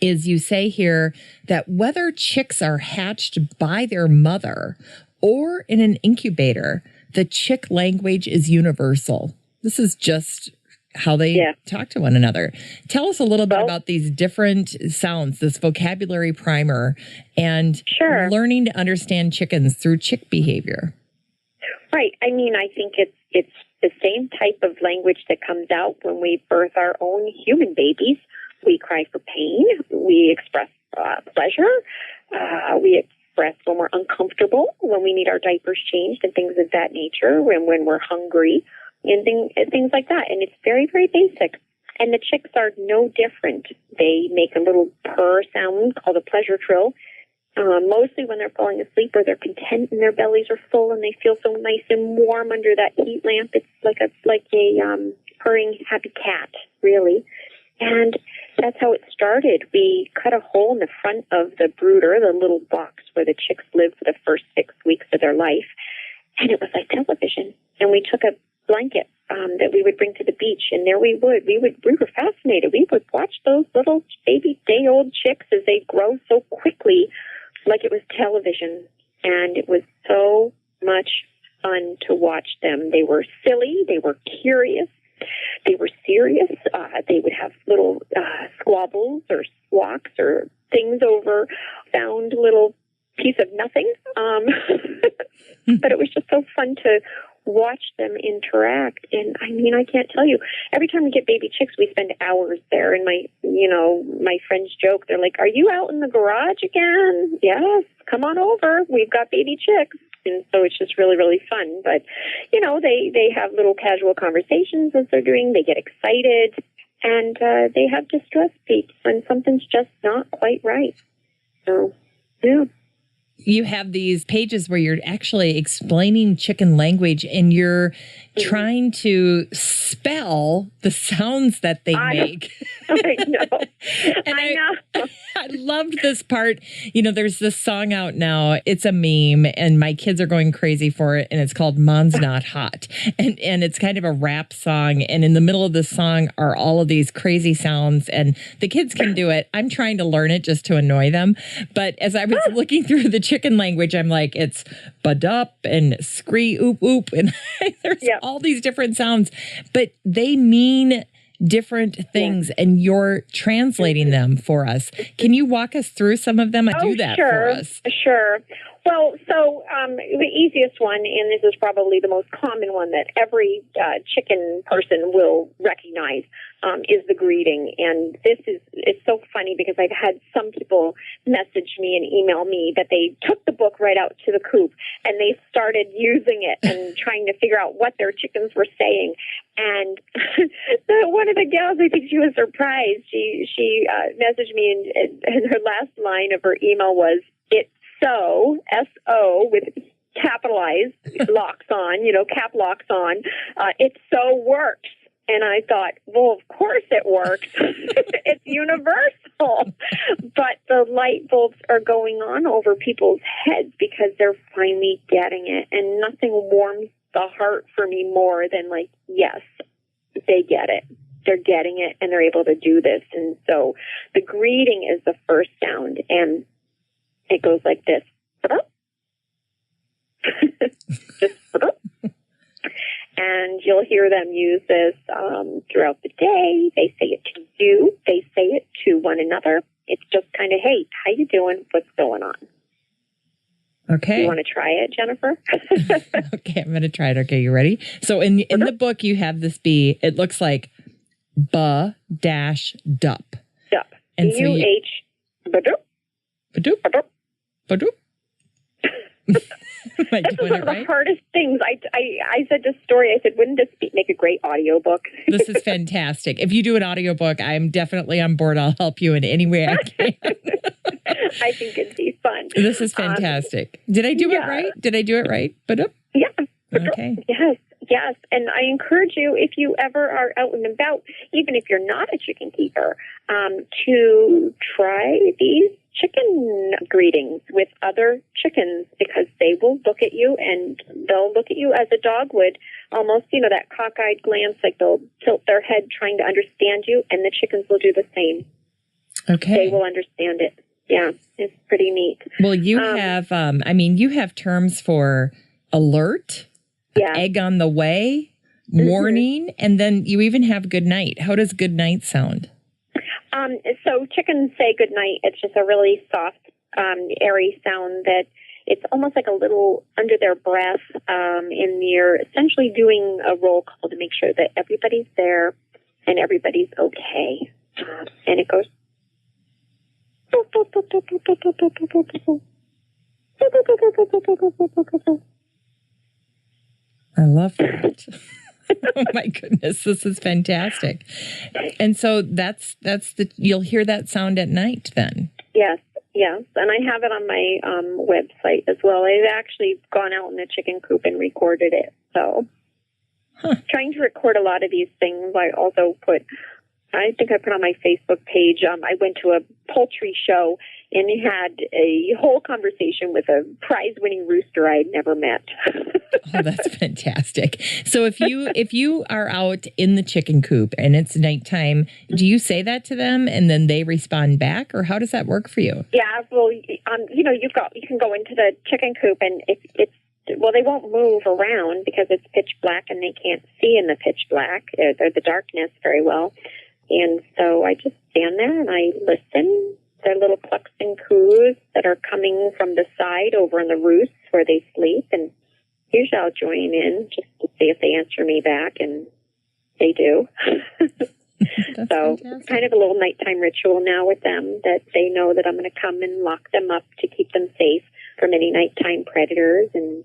S1: is you say here that whether chicks are hatched by their mother or in an incubator, the chick language is universal. This is just how they talk to one another. Tell us a little bit about these different sounds, this vocabulary primer, and learning to understand chickens through chick behavior.
S2: Right. I mean, I think it's the same type of language that comes out when we birth our own human babies. We cry for pain. We express pleasure. We express when we're uncomfortable, when we need our diapers changed and things of that nature, when we're hungry and things like that. And it's very, very basic. And the chicks are no different. They make a little purr sound called a pleasure trill, mostly when they're falling asleep or they're content and their bellies are full and they feel so nice and warm under that heat lamp. It's like a purring happy cat, really. And that's how it started. We cut a hole in the front of the brooder, the little box where the chicks live for the first 6 weeks of their life. And it was like television. And we took a blanket that we would bring to the beach, and there we were fascinated. We would watch those little baby day-old chicks as they grow so quickly, like it was television. And it was so much fun to watch them. They were silly. They were curious. They were serious. They would have little squabbles or squawks or things over found little piece of nothing. But it was just so fun to watch them interact. And I mean, I can't tell you, every time we get baby chicks, we spend hours there. And my friends joke, they're like, "Are you out in the garage again?" "Yes, come on over. We've got baby chicks." And so it's just really, really fun. But, they have little casual conversations as they're doing. They get excited, and they have distress beats when something's just not quite right. So, yeah.
S1: You have these pages where you're actually explaining chicken language, and you're trying to spell the sounds that they make.
S2: I know.
S1: And I know. I loved this part. There's this song out now. It's a meme, and my kids are going crazy for it, and it's called Mom's Not Hot. And it's kind of a rap song, and in the middle of the song are all of these crazy sounds, and the kids can do it. I'm trying to learn it just to annoy them. But as I was looking through the chicken language, I'm like, it's Bur-dup and scree oop oop, and there's all these different sounds, but they mean different things, and you're translating them for us. Can you walk us through some of them and do that for us?
S2: Sure. Well, so the easiest one, and this is probably the most common one that every chicken person will recognize, is the greeting. And it's so funny because I've had some people message me and email me that they took the book right out to the coop and they started using it and trying to figure out what their chickens were saying. And one of the gals, I think she was surprised. She messaged me, and her last line of her email was, "It's so, S-O, with capitalized locks on, cap locks on, it so works." And I thought, well, of course it works. It's universal. But the light bulbs are going on over people's heads because they're finally getting it. And nothing warms the heart for me more than yes, they get it. They're getting it, and they're able to do this. And so the greeting is the first sound, and it goes like this. Just and you'll hear them use this throughout the day. They say it to you. They say it to one another. It's just kind of, "Hey, how you doing? What's going on?"
S1: Okay.
S2: You want to try it, Jennifer?
S1: Okay, I'm going to try it. Okay, you ready? So in the book, you have this bee. It looks like Bur-dup.
S2: Dup.
S1: And so
S2: B-U-H. Bur-dup.
S1: Bur-dup.
S2: Bur-dup.
S1: Bur-dup. Am I
S2: This is
S1: doing
S2: one
S1: it
S2: of
S1: right?
S2: the hardest things. I said this story. I said, wouldn't this make a great audiobook?
S1: This is fantastic. If you do an audiobook, I'm definitely on board. I'll help you in any way I can.
S2: I think it'd be fun.
S1: This is fantastic. Did I do it right? Did I do it right? Bur-dup?
S2: Yeah.
S1: Okay.
S2: Yes. Yes, and I encourage you, if you ever are out and about, even if you're not a chicken keeper, to try these chicken greetings with other chickens, because they will look at you and they'll look at you as a dog would, almost, that cockeyed glance, like they'll tilt their head trying to understand you, and the chickens will do the same.
S1: Okay.
S2: They will understand it. Yeah, it's pretty neat.
S1: Well, you have, you have terms for alert, egg on the way, warning, and then you even have good night. How does good night sound?
S2: So chickens say good night. It's just a really soft, airy sound that it's almost like a little under their breath, and you're essentially doing a roll call to make sure that everybody's there and everybody's okay. And it goes.
S1: I love that. Oh my goodness, this is fantastic. And so that's you'll hear that sound at night then.
S2: Yes, and I have it on my website as well. I've actually gone out in the chicken coop and recorded it. So, trying to record a lot of these things. I think I put on my Facebook page. I went to a poultry show and had a whole conversation with a prize-winning rooster I had never met.
S1: Oh, that's fantastic. So if you are out in the chicken coop and it's nighttime, do you say that to them and then they respond back, or how does that work for you?
S2: Yeah, well, you can go into the chicken coop and they won't move around because it's pitch black and they can't see in the pitch black or the darkness very well. And so I just stand there and I listen. They're little clucks and coos that are coming from the side over in the roosts where they sleep. And usually I'll join in just to see if they answer me back, and they do. So fantastic. Kind of a little nighttime ritual now with them, that they know that I'm going to come and lock them up to keep them safe from any nighttime predators. And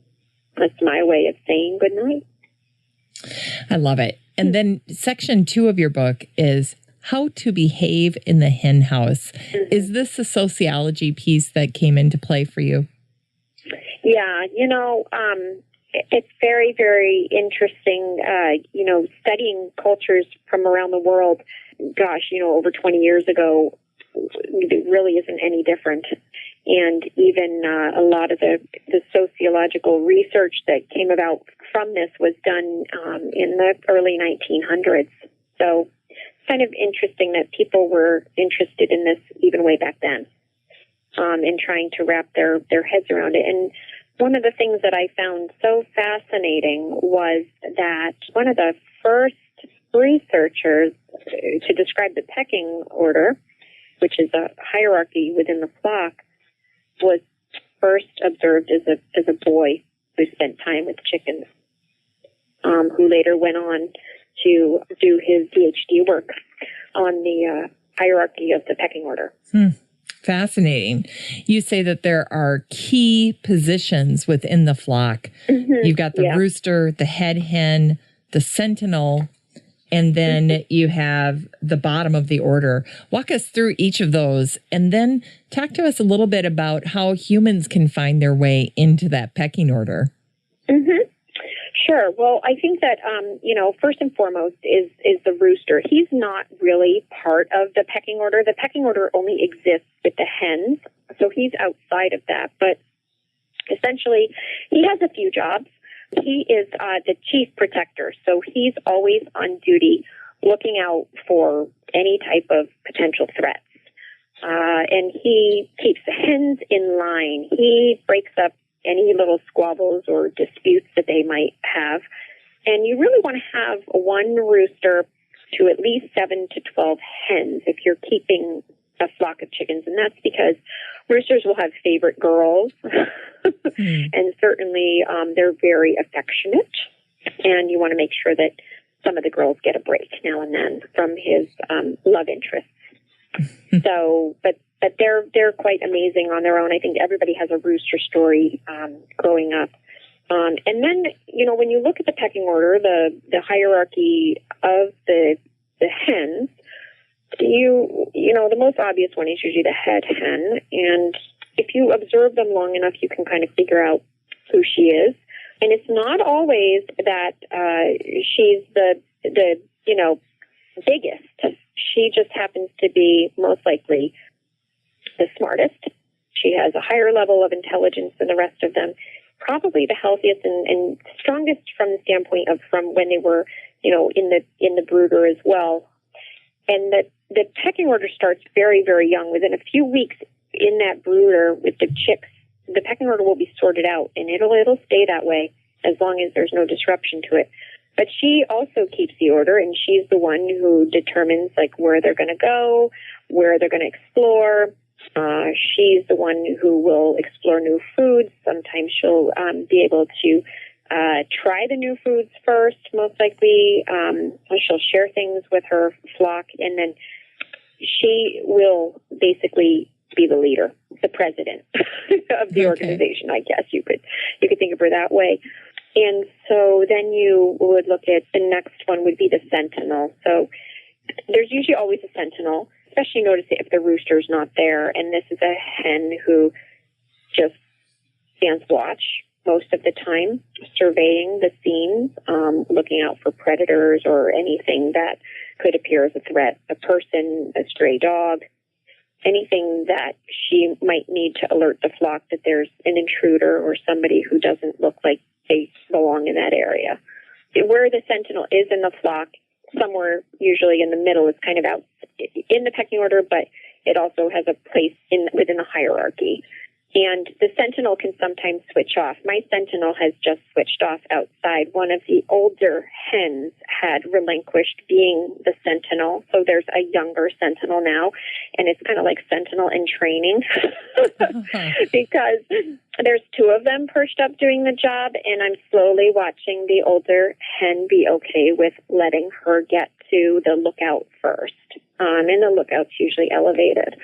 S2: that's my way of saying good night.
S1: I love it. And then section 2 of your book is how to behave in the hen house. Mm-hmm. Is this a sociology piece that came into play for you?
S2: Yeah, it's very, very interesting, studying cultures from around the world. Gosh, over 20 years ago, it really isn't any different. And even a lot of the sociological research that came about from this was done in the early 1900s. So it's kind of interesting that people were interested in this even way back then, and trying to wrap their heads around it. And one of the things that I found so fascinating was that one of the first researchers to describe the pecking order, which is a hierarchy within the flock, was first observed as a boy who spent time with chickens, who later went on to do his PhD work on the hierarchy of the pecking order.
S1: Fascinating. You say that there are key positions within the flock. Mm-hmm. You've got the rooster, the head hen, the sentinel, and then you have the bottom of the order. Walk us through each of those, and then talk to us a little bit about how humans can find their way into that pecking order.
S2: Mm-hmm. Sure. Well, I think that, first and foremost is the rooster. He's not really part of the pecking order. The pecking order only exists with the hens, so he's outside of that. But essentially, he has a few jobs. He is the chief protector, so he's always on duty looking out for any type of potential threats. And he keeps the hens in line. He breaks up any little squabbles or disputes that they might have. And you really want to have one rooster to at least 7 to 12 hens if you're keeping a flock of chickens. And that's because roosters will have favorite girls. And certainly they're very affectionate. And you want to make sure that some of the girls get a break now and then from his love interests. So, but they're quite amazing on their own. I think everybody has a rooster story growing up. And then, when you look at the pecking order, the hierarchy of the hens, the most obvious one is usually the head hen. And if you observe them long enough, you can kind of figure out who she is. And it's not always that she's the biggest. She just happens to be most likely the smartest. She has a higher level of intelligence than the rest of them. Probably the healthiest and strongest from the standpoint of from when they were, in the brooder as well. And the pecking order starts very, very young. Within a few weeks in that brooder with the chicks, the pecking order will be sorted out, and it'll stay that way as long as there's no disruption to it. But she also keeps the order, and she's the one who determines where they're going to go, where they're going to explore. She's the one who will explore new foods. Sometimes she'll be able to try the new foods first, most likely. She'll share things with her flock, and then she will basically be the leader, the president of the organization, I guess you could think of her that way. And so then you would look at the next one would be the sentinel. So there's usually always a sentinel, especially notice if the rooster's not there. And this is a hen who just stands watch most of the time, surveying the scenes, looking out for predators or anything that could appear as a threat, a person, a stray dog, anything that she might need to alert the flock that there's an intruder or somebody who doesn't look like they belong in that area. Where the sentinel is in the flock, somewhere usually in the middle, is kind of out in the pecking order, but it also has a place within the hierarchy. And the sentinel can sometimes switch off. My sentinel has just switched off outside. One of the older hens had relinquished being the sentinel, so there's a younger sentinel now, and it's kind of like sentinel in training because there's two of them perched up doing the job, and I'm slowly watching the older hen be okay with letting her get to the lookout first. And the lookout's usually elevated.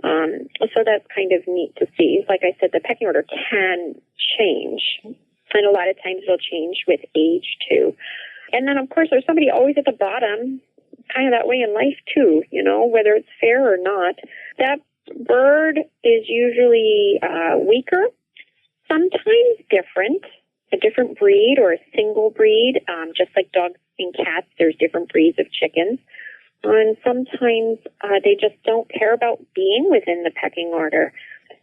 S2: So that's kind of neat to see. Like I said, the pecking order can change. And a lot of times it'll change with age, too. And then, of course, there's somebody always at the bottom, kind of that way in life, too, whether it's fair or not. That bird is usually weaker, sometimes different, a different breed or a single breed. Just like dogs and cats, there's different breeds of chickens. And sometimes they just don't care about being within the pecking order.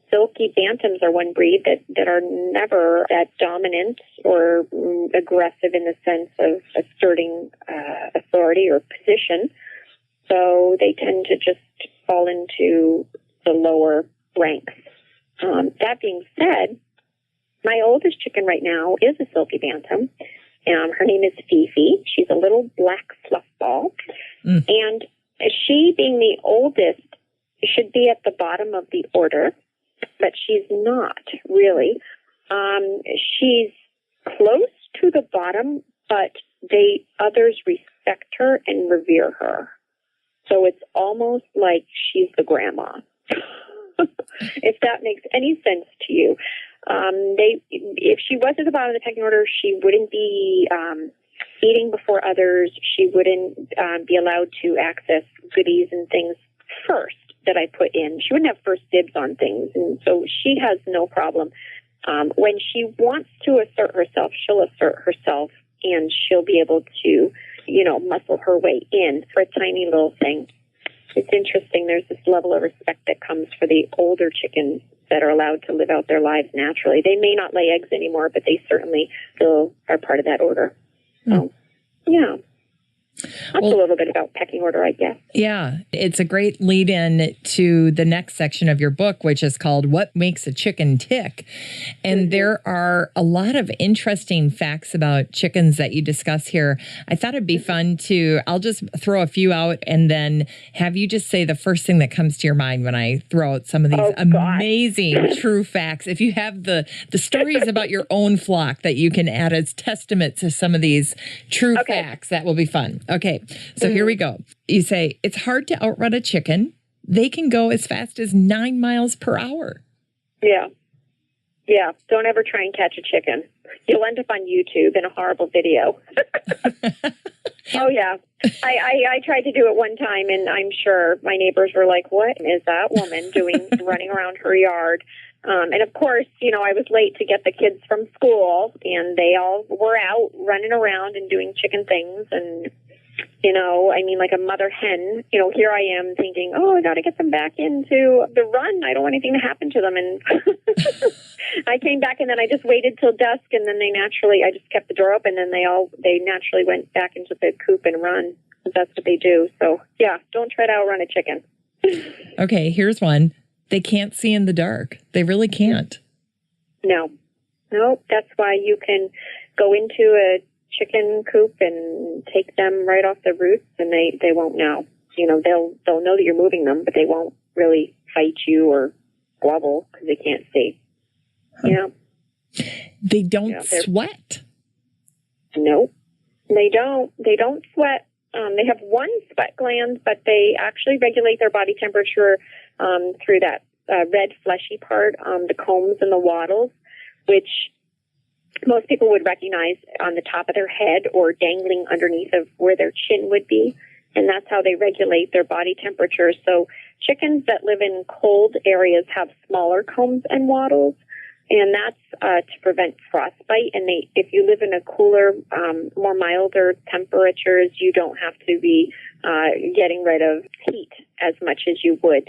S2: Silky bantams are one breed that are never that dominant or aggressive in the sense of asserting authority or position. So they tend to just fall into the lower ranks. That being said, my oldest chicken right now is a silky bantam. Her name is Fifi. She's a little black fluff ball. And she, being the oldest, should be at the bottom of the order, but she's not really. She's close to the bottom, but others respect her and revere her. So it's almost like she's the grandma, if that makes any sense to you. If she was at the bottom of the pecking order, she wouldn't be eating before others. She wouldn't be allowed to access goodies and things first that I put in. She wouldn't have first dibs on things, and so she has no problem. When she wants to assert herself, she'll assert herself, and she'll be able to, muscle her way in for a tiny little thing. It's interesting. There's this level of respect that comes for the older chickens that are allowed to live out their lives naturally. They may not lay eggs anymore, but they certainly still are part of that order. So, yeah. That's a little bit about pecking order, I guess.
S1: Yeah, it's a great lead in to the next section of your book, which is called What Makes a Chicken Tick? And there are a lot of interesting facts about chickens that you discuss here. I thought it'd be fun I'll just throw a few out and then have you just say the first thing that comes to your mind when I throw out some of these amazing true facts. If you have the stories about your own flock that you can add as testament to some of these true facts, that will be fun. Okay, so here we go. You say, it's hard to outrun a chicken. They can go as fast as 9 miles per hour.
S2: Yeah. Yeah. Don't ever try and catch a chicken. You'll end up on YouTube in a horrible video. Oh, yeah. I tried to do it one time, and I'm sure my neighbors were like, what is that woman doing running around her yard? And of course, I was late to get the kids from school, and they all were out running around and doing chicken things. And, like a mother hen, here I am thinking, I got to get them back into the run. I don't want anything to happen to them. And I came back, and then I just waited till dusk, and then I just kept the door open, and they naturally went back into the coop and run. That's what they do. So, yeah, don't try to outrun a chicken.
S1: Okay, here's one. They can't see in the dark. They really can't. No, that's why you can go into a chicken coop and take them right off the roots, and they won't know. They'll know that you're moving them, but they won't really fight you or squabble because they can't see. Huh. They don't sweat.
S2: No, they don't. They don't sweat. They have one sweat gland, but they actually regulate their body temperature through that red fleshy part, the combs and the wattles, which most people would recognize on the top of their head or dangling underneath of where their chin would be. And that's how they regulate their body temperature. So chickens that live in cold areas have smaller combs and wattles, and that's to prevent frostbite. And if you live in a cooler, more milder temperatures, you don't have to be getting rid of heat as much as you would,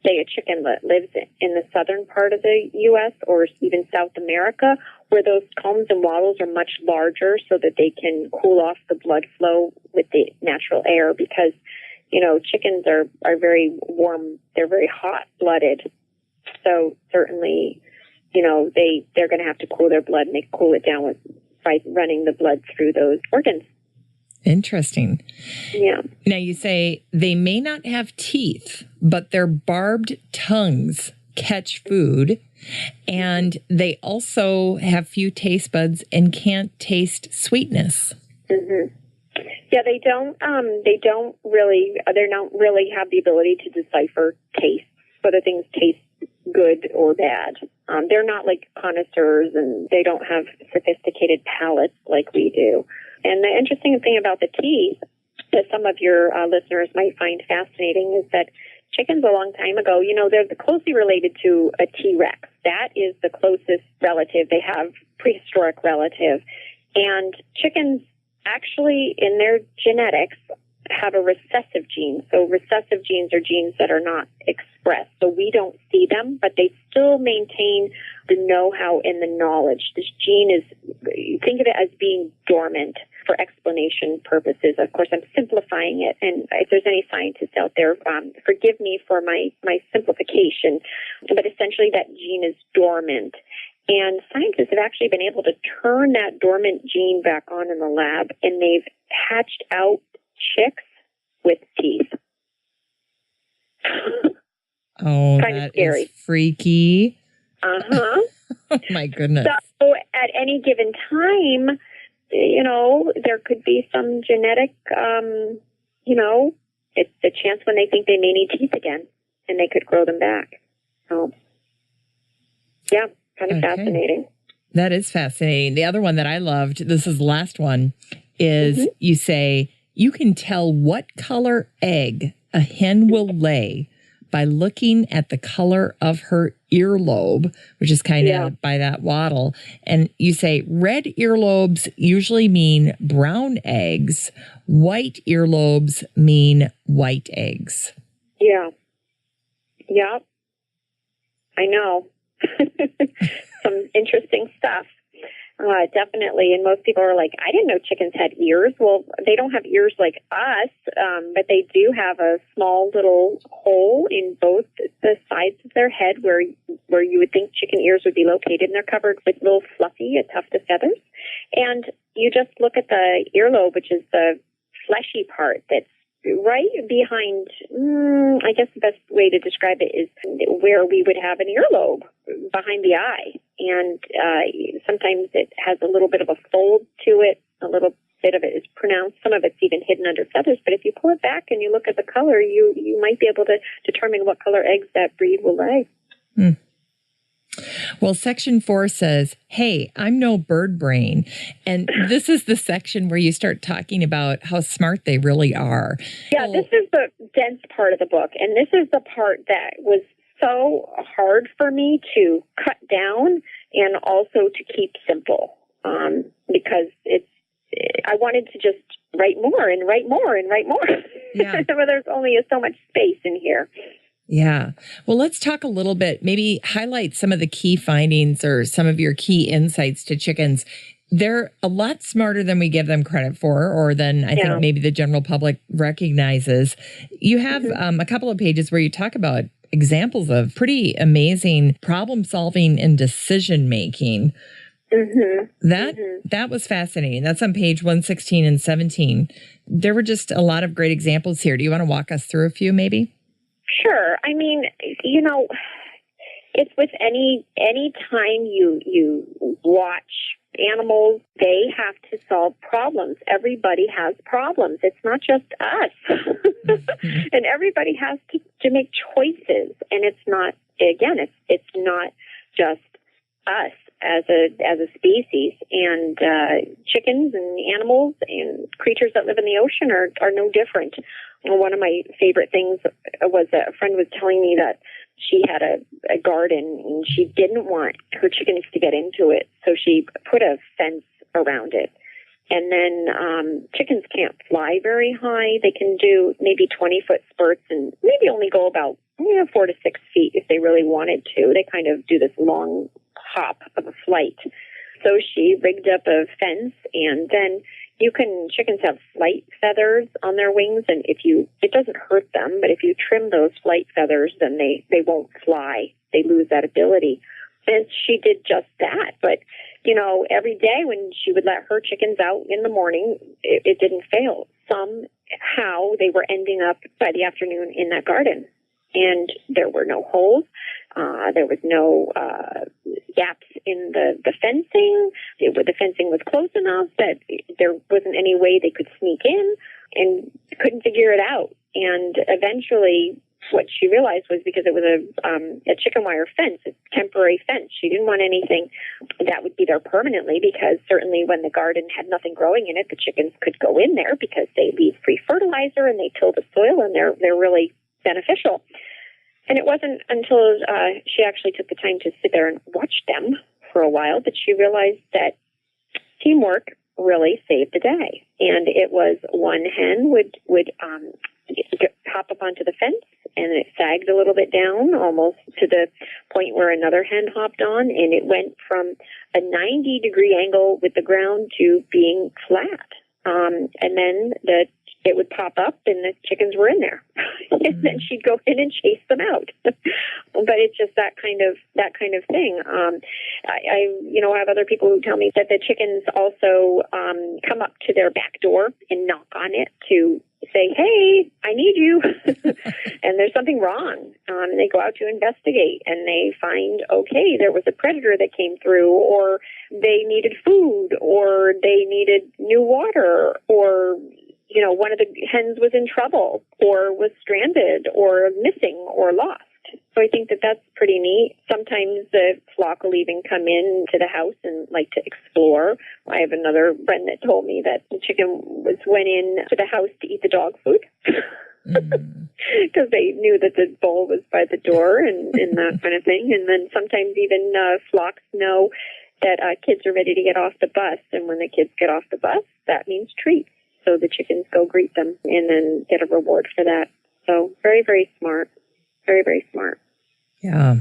S2: say, a chicken that lives in the southern part of the U.S. or even South America, where those combs and wattles are much larger so that they can cool off the blood flow with the natural air, because, chickens are very warm. They're very hot-blooded. So certainly, they're going to have to cool their blood, and they cool it down by running the blood through those organs.
S1: Interesting.
S2: Yeah.
S1: Now you say they may not have teeth, but their barbed tongues catch food, and they also have few taste buds and can't taste sweetness.
S2: Mm-hmm. Yeah, they don't really have the ability to decipher taste, whether things taste good or bad. They're not like connoisseurs, and they don't have sophisticated palates like we do. And the interesting thing about the teeth that some of your listeners might find fascinating is that chickens a long time ago, they're closely related to a T-Rex. That is the closest relative. They have prehistoric relative. And chickens actually, in their genetics, have a recessive gene. So recessive genes are genes that are not expressed. So we don't see them, but they still maintain the know-how and the knowledge. This gene is, think of it as being dormant for explanation purposes. Of course, I'm simplifying it. And if there's any scientists out there, forgive me for my simplification. But essentially that gene is dormant. And scientists have actually been able to turn that dormant gene back on in the lab, and they've hatched out chicks with teeth.
S1: Oh,
S2: kind of scary.
S1: Is freaky.
S2: Uh-huh.
S1: Oh, my goodness.
S2: So at any given time, there could be some genetic, it's the chance when they think they may need teeth again, and they could grow them back. So, yeah, kind of fascinating.
S1: That is fascinating. The other one that I loved, this is the last one, is you say, you can tell what color egg a hen will lay by looking at the color of her earlobe, which is kind of by that wattle. And you say red earlobes usually mean brown eggs. White earlobes mean white eggs.
S2: Yeah. Yeah. I know. Some interesting stuff. Definitely. And most people are like, I didn't know chickens had ears. Well, they don't have ears like us, but they do have a small little hole in both the sides of their head where you would think chicken ears would be located, and they're covered with little fluffy, a tuft of feathers. And you just look at the earlobe, which is the fleshy part that's right behind, I guess the best way to describe it is where we would have an earlobe, behind the eye. And sometimes it has a little bit of a fold to it, a little bit of it is pronounced. Some of it's even hidden under feathers. But if you pull it back and you look at the color, you might be able to determine what color eggs that breed will lay.
S1: Well, section 4 says, hey, I'm no bird brain. And this is the section where you start talking about how smart they really are.
S2: Yeah, this is the dense part of the book. And this is the part that was so hard for me to cut down and also to keep simple, because I wanted to just write more and write more and write more.
S1: Yeah.
S2: Where there's only so much space in here.
S1: Yeah. Well, let's talk a little bit, maybe highlight some of the key findings or some of your key insights to chickens. They're a lot smarter than we give them credit for, or than I think maybe the general public recognizes. You have a couple of pages where you talk about examples of pretty amazing problem solving and decision making. That was fascinating. That's on page 116 and 17. There were just a lot of great examples here. Do you want to walk us through a few maybe?
S2: Sure. I mean, it's with any time you watch animals, they have to solve problems. Everybody has problems. It's not just us. And everybody has to make choices. And it's not, again, it's not just us as a species. And chickens and animals and creatures that live in the ocean are no different. One of my favorite things was a friend was telling me that she had a garden and she didn't want her chickens to get into it, so she put a fence around it. And then chickens can't fly very high. They can do maybe 20-foot spurts and maybe only go about 4 to 6 feet if they really wanted to. They kind of do this long hop of a flight. So she rigged up a fence, and then chickens have flight feathers on their wings, and it doesn't hurt them, but if you trim those flight feathers, then they won't fly. They lose that ability. And she did just that. But, every day when she would let her chickens out in the morning, it didn't fail. Somehow they were ending up by the afternoon in that garden. And there were no holes. There was no gaps in the fencing. The fencing was close enough that there wasn't any way they could sneak in, and couldn't figure it out. And eventually what she realized was because it was a chicken wire fence, a temporary fence. She didn't want anything that would be there permanently, because certainly when the garden had nothing growing in it, the chickens could go in there because they leave free fertilizer and they till the soil, and they're really beneficial. And it wasn't until she actually took the time to sit there and watch them for a while that she realized that teamwork really saved the day. And it was one hen would hop up onto the fence, and it sagged a little bit down, almost to the point where another hen hopped on, and it went from a 90-degree angle with the ground to being flat. And then it would pop up, and the chickens were in there, and then she'd go in and chase them out. But it's just that kind of thing. I have other people who tell me that the chickens also come up to their back door and knock on it to say, "Hey, I need you," and there's something wrong. And they go out to investigate, and they find, okay, there was a predator that came through, or they needed food, or they needed new water, or one of the hens was in trouble, or was stranded, or missing, or lost. So I think that that's pretty neat. Sometimes the flock will even come in to the house and like to explore. I have another friend that told me that the chicken went in to the house to eat the dog food because they knew that the bowl was by the door and that kind of thing. And then sometimes even flocks know that kids are ready to get off the bus. And when the kids get off the bus, that means treats. So the chickens go greet them and then get a reward for that. So very, very smart. Very, very smart.
S1: Yeah.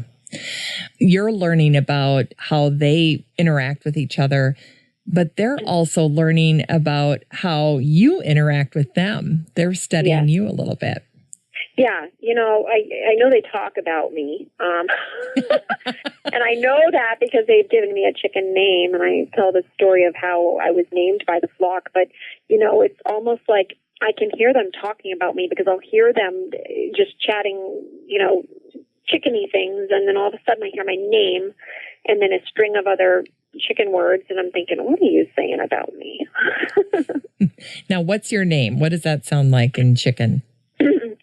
S1: You're learning about how they interact with each other, but they're also learning about how you interact with them. They're studying you a little bit.
S2: Yeah. I know they talk about me. And I know that because they've given me a chicken name, and I tell the story of how I was named by the flock. But, it's almost like I can hear them talking about me, because I'll hear them just chatting, chickeny things, and then all of a sudden I hear my name and then a string of other chicken words, and I'm thinking, what are you saying about me?
S1: Now, what's your name? What does that sound like in chicken?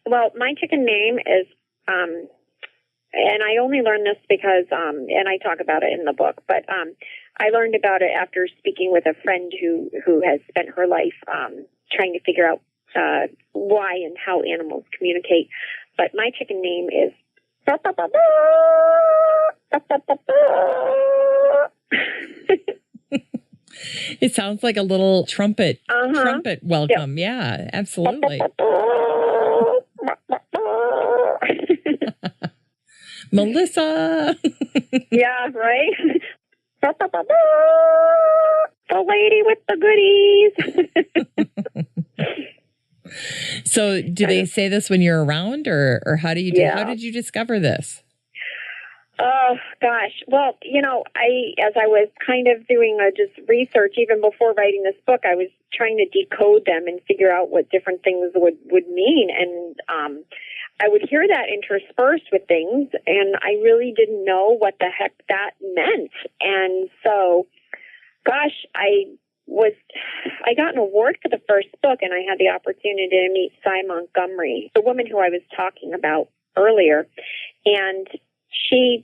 S2: Well, my chicken name is, and I only learned this because, and I talk about it in the book, but I learned about it after speaking with a friend who has spent her life trying to figure out why and how animals communicate. But my chicken name is
S1: It sounds like a little trumpet welcome.
S2: Yep.
S1: Yeah, absolutely. Melissa.
S2: Yeah, right? The lady with the goodies.
S1: So do they say this when you're around, or how do you do?
S2: Yeah.
S1: How did you discover this?
S2: Oh, gosh. Well, as I was kind of doing just research, even before writing this book, I was trying to decode them and figure out what different things would mean. And I would hear that interspersed with things, and I really didn't know what the heck that meant. And so, gosh, I got an award for the first book, and I had the opportunity to meet Cy Montgomery, the woman who I was talking about earlier. And she,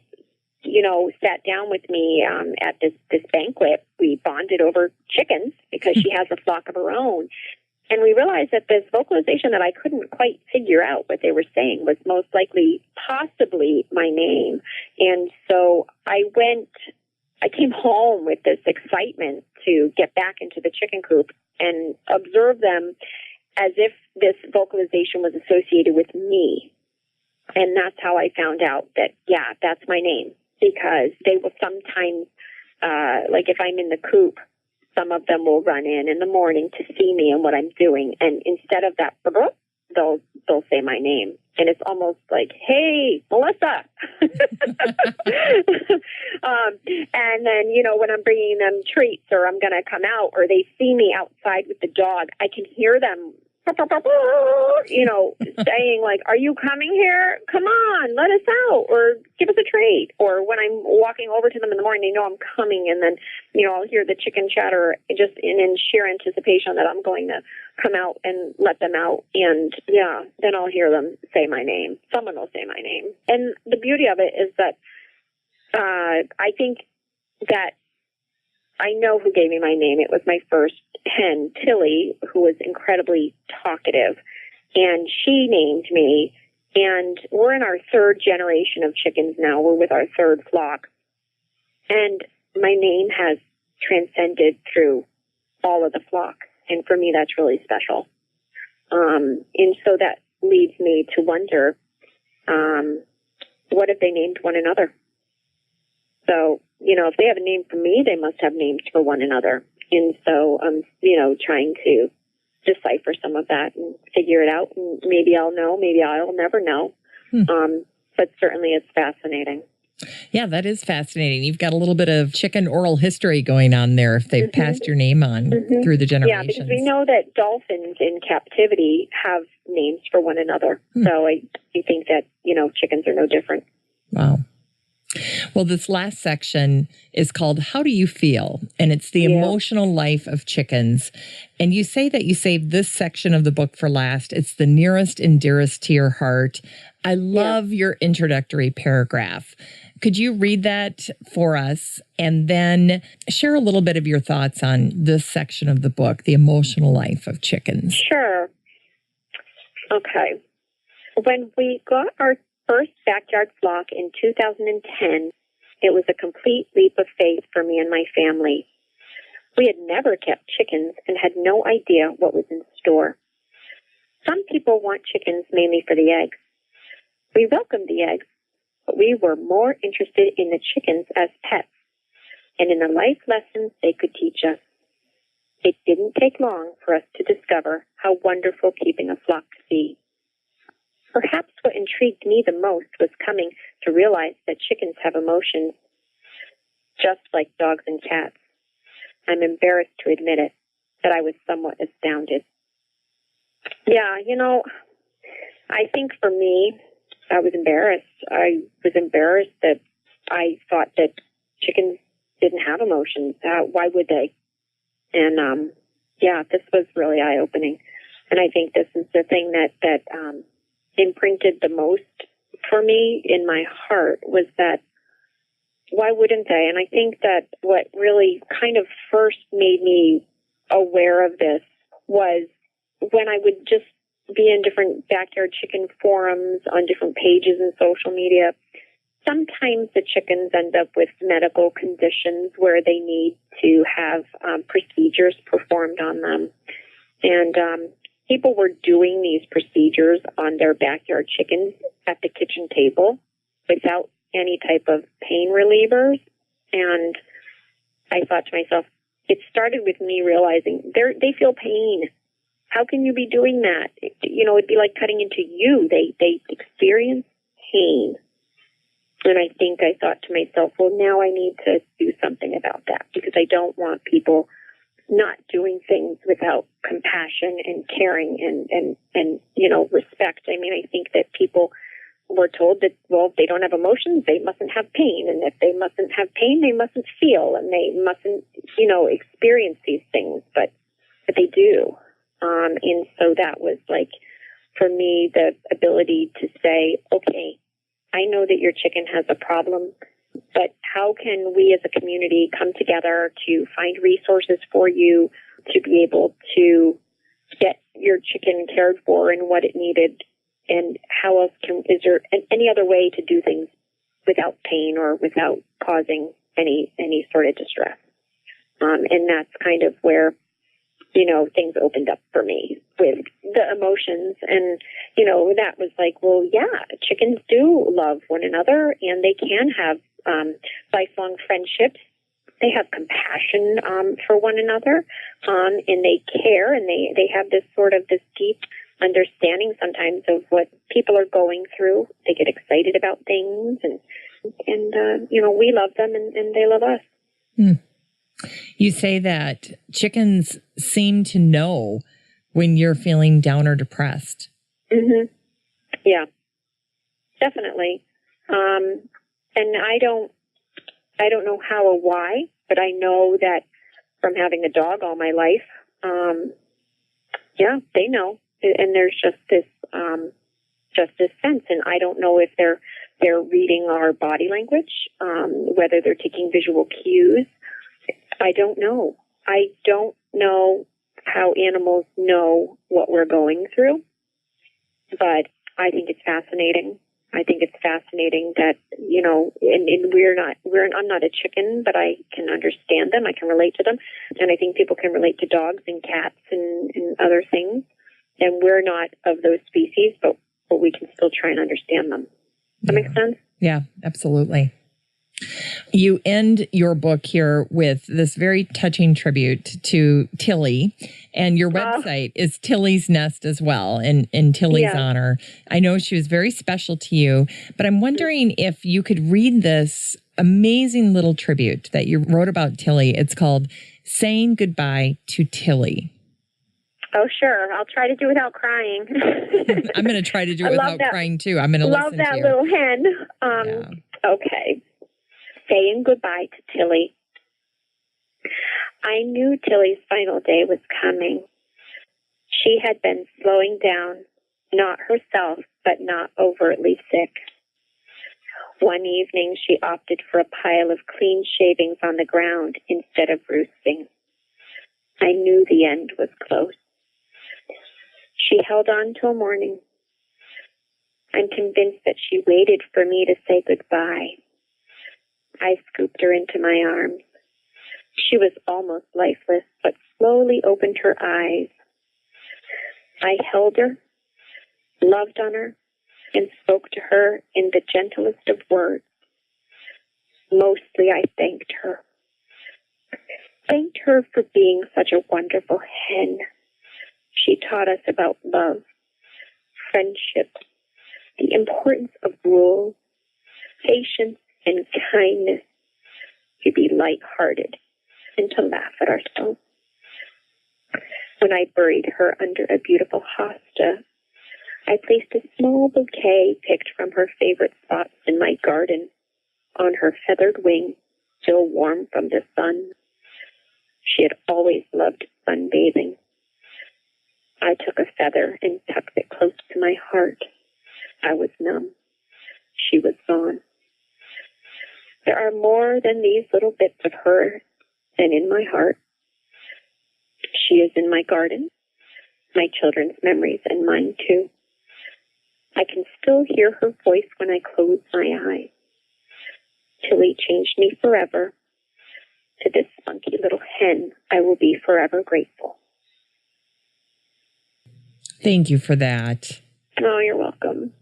S2: sat down with me at this banquet. We bonded over chickens because she has a flock of her own. And we realized that this vocalization that I couldn't quite figure out what they were saying was most likely, possibly, my name. And so I came home with this excitement to get back into the chicken coop and observe them as if this vocalization was associated with me. And that's how I found out that, yeah, that's my name. Because they will sometimes, like if I'm in the coop, some of them will run in the morning to see me and what I'm doing. And instead of that, they'll say my name. And it's almost like, hey, Melissa. And then, when I'm bringing them treats or I'm going to come out or they see me outside with the dog, I can hear them, saying like, are you coming here? Come on, let us out or give us a treat. Or when I'm walking over to them in the morning, they know I'm coming. And then, I'll hear the chicken chatter just in sheer anticipation that I'm going to come out and let them out. And yeah, then I'll hear them say my name. Someone will say my name. And the beauty of it is that I think that I know who gave me my name. It was my first hen, Tilly, who was incredibly talkative. And she named me. And we're in our third generation of chickens now. We're with our third flock. And my name has transcended through all of the flock. And for me, that's really special. And so that leads me to wonder, what if they named one another? So, if they have a name for me, they must have names for one another. And so I'm, trying to decipher some of that and figure it out. And maybe I'll know, maybe I'll never know. But certainly it's fascinating.
S1: Yeah, that is fascinating. You've got a little bit of chicken oral history going on there if they've passed your name on through the generations.
S2: Yeah, because we know that dolphins in captivity have names for one another. So I think that, chickens are no different.
S1: Wow. Well, this last section is called How Do You Feel? And it's the emotional life of chickens. And you say that you saved this section of the book for last. It's the nearest and dearest to your heart. I love your introductory paragraph. Could you read that for us and then share a little bit of your thoughts on this section of the book, the emotional life of chickens?
S2: Sure. Okay. When we got our first backyard flock in 2010, it was a complete leap of faith for me and my family. We had never kept chickens and had no idea what was in store. Some people want chickens mainly for the eggs. We welcomed the eggs, but we were more interested in the chickens as pets and in the life lessons they could teach us. It didn't take long for us to discover how wonderful keeping a flock could be. Perhaps what intrigued me the most was coming to realize that chickens have emotions, just like dogs and cats. I'm embarrassed to admit it, that I was somewhat astounded. Yeah, I think for me, I was embarrassed. I was embarrassed that I thought that chickens didn't have emotions. Why would they? And, this was really eye-opening. And I think this is the thing that imprinted the most for me in my heart was that why wouldn't they? And I think that what really kind of first made me aware of this was when I would just be in different backyard chicken forums, on different pages in social media. Sometimes the chickens end up with medical conditions where they need to have procedures performed on them. And people were doing these procedures on their backyard chickens at the kitchen table without any type of pain relievers. And I thought to myself, it started with me realizing they feel pain. How can you be doing that? It'd be like cutting into you. They experience pain. And I think I thought to myself, well, now I need to do something about that, because I don't want people not doing things without compassion and caring and respect. I mean, I think that people were told that, well, if they don't have emotions, they mustn't have pain. And if they mustn't have pain, they mustn't feel, and they mustn't, experience these things. But they do. And so that was like, for me, the ability to say, okay, I know that your chicken has a problem, but how can we as a community come together to find resources for you to be able to get your chicken cared for and what it needed? And how else is there any other way to do things without pain or without causing any sort of distress? And that's kind of where, things opened up for me with the emotions. And, that was like, well, yeah, chickens do love one another, and they can have lifelong friendships. They have compassion for one another, and they care, and they have this deep understanding sometimes of what people are going through. They get excited about things, and we love them, and they love us.
S1: Hmm. You say that chickens seem to know when you're feeling down or depressed.
S2: Mm-hmm. Yeah, definitely. And I don't know how or why, but I know that from having a dog all my life, they know. And there's just this sense, and I don't know if they're reading our body language, whether they're taking visual cues. I don't know. I don't know how animals know what we're going through, but I think it's fascinating. I think it's fascinating that, and I'm not a chicken, but I can understand them. I can relate to them. And I think people can relate to dogs and cats and other things. And we're not of those species, but we can still try and understand them. Does that make sense?
S1: Yeah, absolutely. You end your book here with this very touching tribute to Tilly, and your website is Tilly's Nest as well, in Tilly's honor. I know she was very special to you, but I'm wondering if you could read this amazing little tribute that you wrote about Tilly. It's called Saying Goodbye to Tilly.
S2: Oh, sure. I'll try to do it without crying.
S1: I'm going to try to do it without crying, too. I'm going to listen to you.
S2: Love that little hen. Okay. Saying goodbye to Tilly. I knew Tilly's final day was coming. She had been slowing down, not herself, but not overtly sick. One evening, she opted for a pile of clean shavings on the ground instead of roosting. I knew the end was close. She held on till morning. I'm convinced that she waited for me to say goodbye. I scooped her into my arms. She was almost lifeless, but slowly opened her eyes. I held her, loved on her, and spoke to her in the gentlest of words. Mostly I thanked her. Thanked her for being such a wonderful hen. She taught us about love, friendship, the importance of rules, patience, and kindness, to be lighthearted and to laugh at ourselves. When I buried her under a beautiful hosta, I placed a small bouquet picked from her favorite spots in my garden on her feathered wing, still warm from the sun. She had always loved sunbathing. I took a feather and tucked it close to my heart. I was numb. She was gone. There are more than these little bits of her than in my heart. She is in my garden, my children's memories and mine too. I can still hear her voice when I close my eyes. Tilly changed me forever. To this spunky little hen, I will be forever grateful.
S1: Thank you for that.
S2: Oh, you're welcome.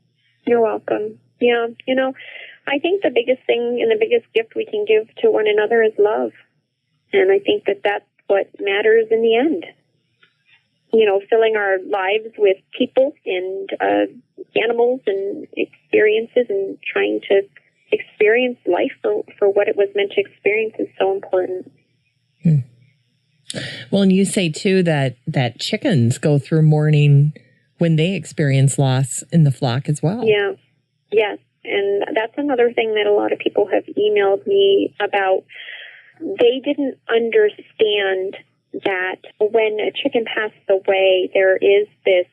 S2: You're welcome. Yeah, I think the biggest thing and the biggest gift we can give to one another is love. And I think that that's what matters in the end. Filling our lives with people and animals and experiences and trying to experience life for what it was meant to experience is so important.
S1: Well, and you say, too, that chickens go through mourning when they experience loss in the flock as well.
S2: Yeah. Yes. And that's another thing that a lot of people have emailed me about. They didn't understand that when a chicken passes away, there is this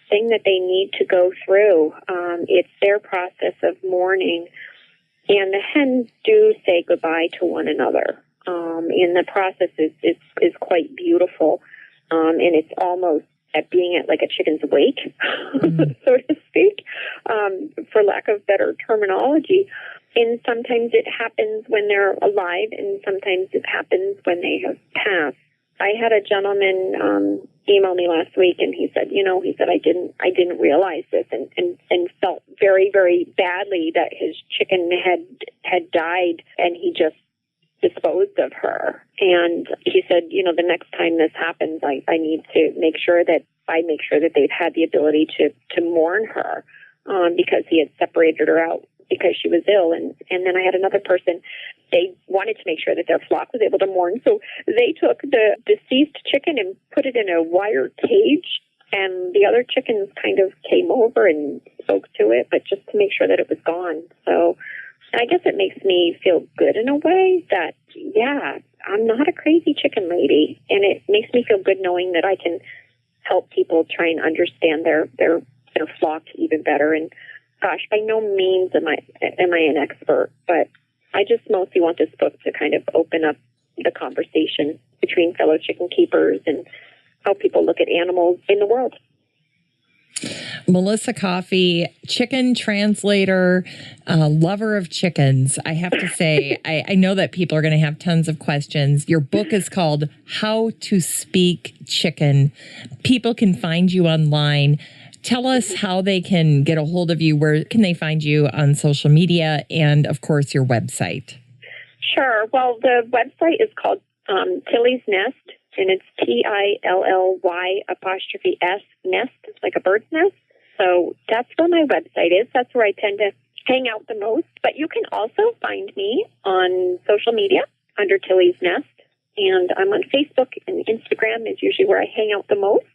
S2: thing that they need to go through. It's their process of mourning. And the hens do say goodbye to one another. And the process is quite beautiful. And it's almost being at like a chicken's wake, so to speak, for lack of better terminology. And sometimes it happens when they're alive, and sometimes it happens when they have passed. I had a gentleman email me last week, and he said, I didn't realize this, and felt very, very badly that his chicken had died, and he just disposed of her. And he said, the next time this happens, I need to make sure that they've had the ability to mourn her, because he had separated her out because she was ill. And then I had another person, they wanted to make sure that their flock was able to mourn. So they took the deceased chicken and put it in a wire cage, and the other chickens kind of came over and spoke to it, but just to make sure that it was gone. So I guess it makes me feel good in a way that, yeah, I'm not a crazy chicken lady. And it makes me feel good knowing that I can help people try and understand their flock even better. And gosh, by no means am I an expert, but I just mostly want this book to kind of open up the conversation between fellow chicken keepers and how people look at animals in the world.
S1: Melissa Caughey, chicken translator, lover of chickens. I have to say, I know that people are going to have tons of questions. Your book is called How to Speak Chicken. People can find you online. Tell us how they can get a hold of you. Where can they find you on social media and, of course, your website?
S2: Sure. Well, the website is called Tilly's Nest, and it's TILLY' nest. It's like a bird's nest. So that's where my website is. That's where I tend to hang out the most. But you can also find me on social media under Tilly's Nest. And I'm on Facebook, and Instagram is usually where I hang out the most.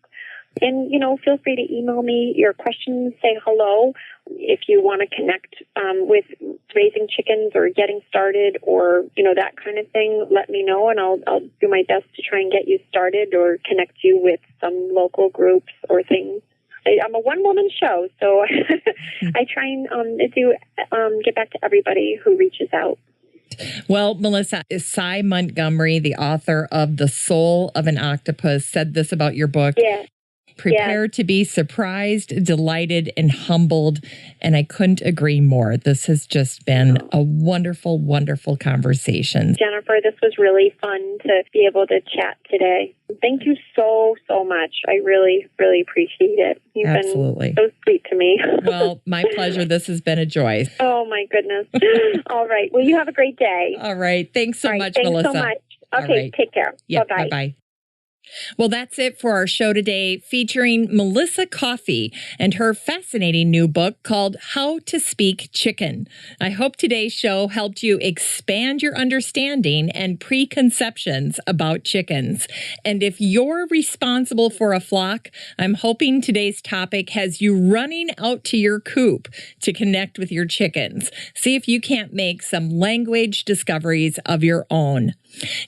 S2: And, feel free to email me your questions, say hello. If you want to connect with raising chickens or getting started or, that kind of thing, let me know, and I'll do my best to try and get you started or connect you with some local groups or things. I'm a one-woman show, so I try and get back to everybody who reaches out.
S1: Well, Melissa, Cy Montgomery, the author of The Soul of an Octopus, said this about your book.
S2: Yeah.
S1: Prepare to be surprised, delighted, and humbled. And I couldn't agree more. This has just been a wonderful, wonderful conversation.
S2: Jennifer, this was really fun to be able to chat today. Thank you so, so much. I really, really appreciate it. You've
S1: Absolutely.
S2: been so sweet to me.
S1: Well, my pleasure. This has been a joy.
S2: Oh, my goodness. All right. Well, you have a great day.
S1: All right. Thanks so much,
S2: thanks
S1: Melissa.
S2: Thanks so much. Okay.
S1: Right.
S2: Take care.
S1: Yeah,
S2: Bye-bye.
S1: Bye-bye. Well, that's it for our show today, featuring Melissa Caughey and her fascinating new book called How to Speak Chicken. I hope today's show helped you expand your understanding and preconceptions about chickens. And if you're responsible for a flock, I'm hoping today's topic has you running out to your coop to connect with your chickens. See if you can't make some language discoveries of your own.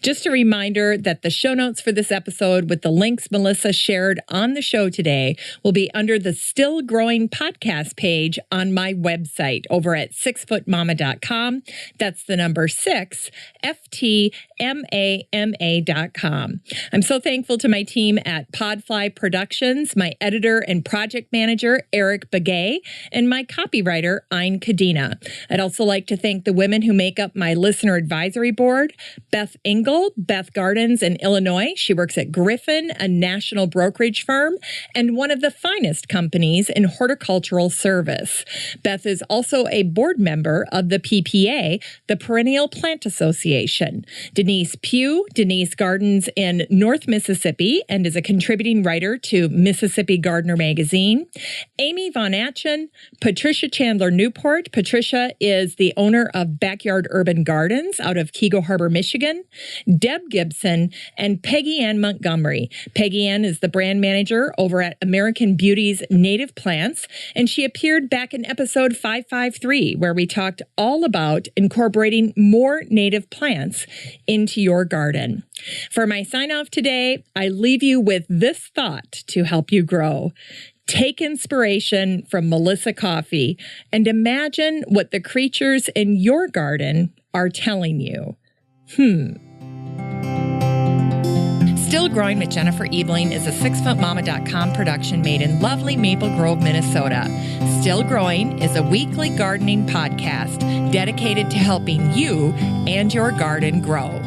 S1: Just a reminder that the show notes for this episode with the links Melissa shared on the show today will be under the Still Growing podcast page on my website over at 6footmama.com. That's the number 6, FTMAMA.com. MAMA.com. I'm so thankful to my team at Podfly Productions, my editor and project manager, Eric Begay, and my copywriter, Ayn Kadena. I'd also like to thank the women who make up my listener advisory board, Beth Engel, Beth Gardens in Illinois. She works at Griffin, a national brokerage firm, and one of the finest companies in horticultural service. Beth is also a board member of the PPA, the Perennial Plant Association. Denise Pugh, Denise Gardens in North Mississippi, and is a contributing writer to Mississippi Gardener magazine. Amy Von Atchen, Patricia Chandler Newport. Patricia is the owner of Backyard Urban Gardens out of Kego Harbor, Michigan. Deb Gibson and Peggy Ann Montgomery. Peggy Ann is the brand manager over at American Beauty's Native Plants, and she appeared back in episode 553, where we talked all about incorporating more native plants into your garden. For my sign off today, I leave you with this thought to help you grow. Take inspiration from Melissa Caughey and imagine what the creatures in your garden are telling you. Still Growing with Jennifer Ebling is a 6footmama.com production made in lovely Maple Grove, Minnesota. Still Growing is a weekly gardening podcast dedicated to helping you and your garden grow.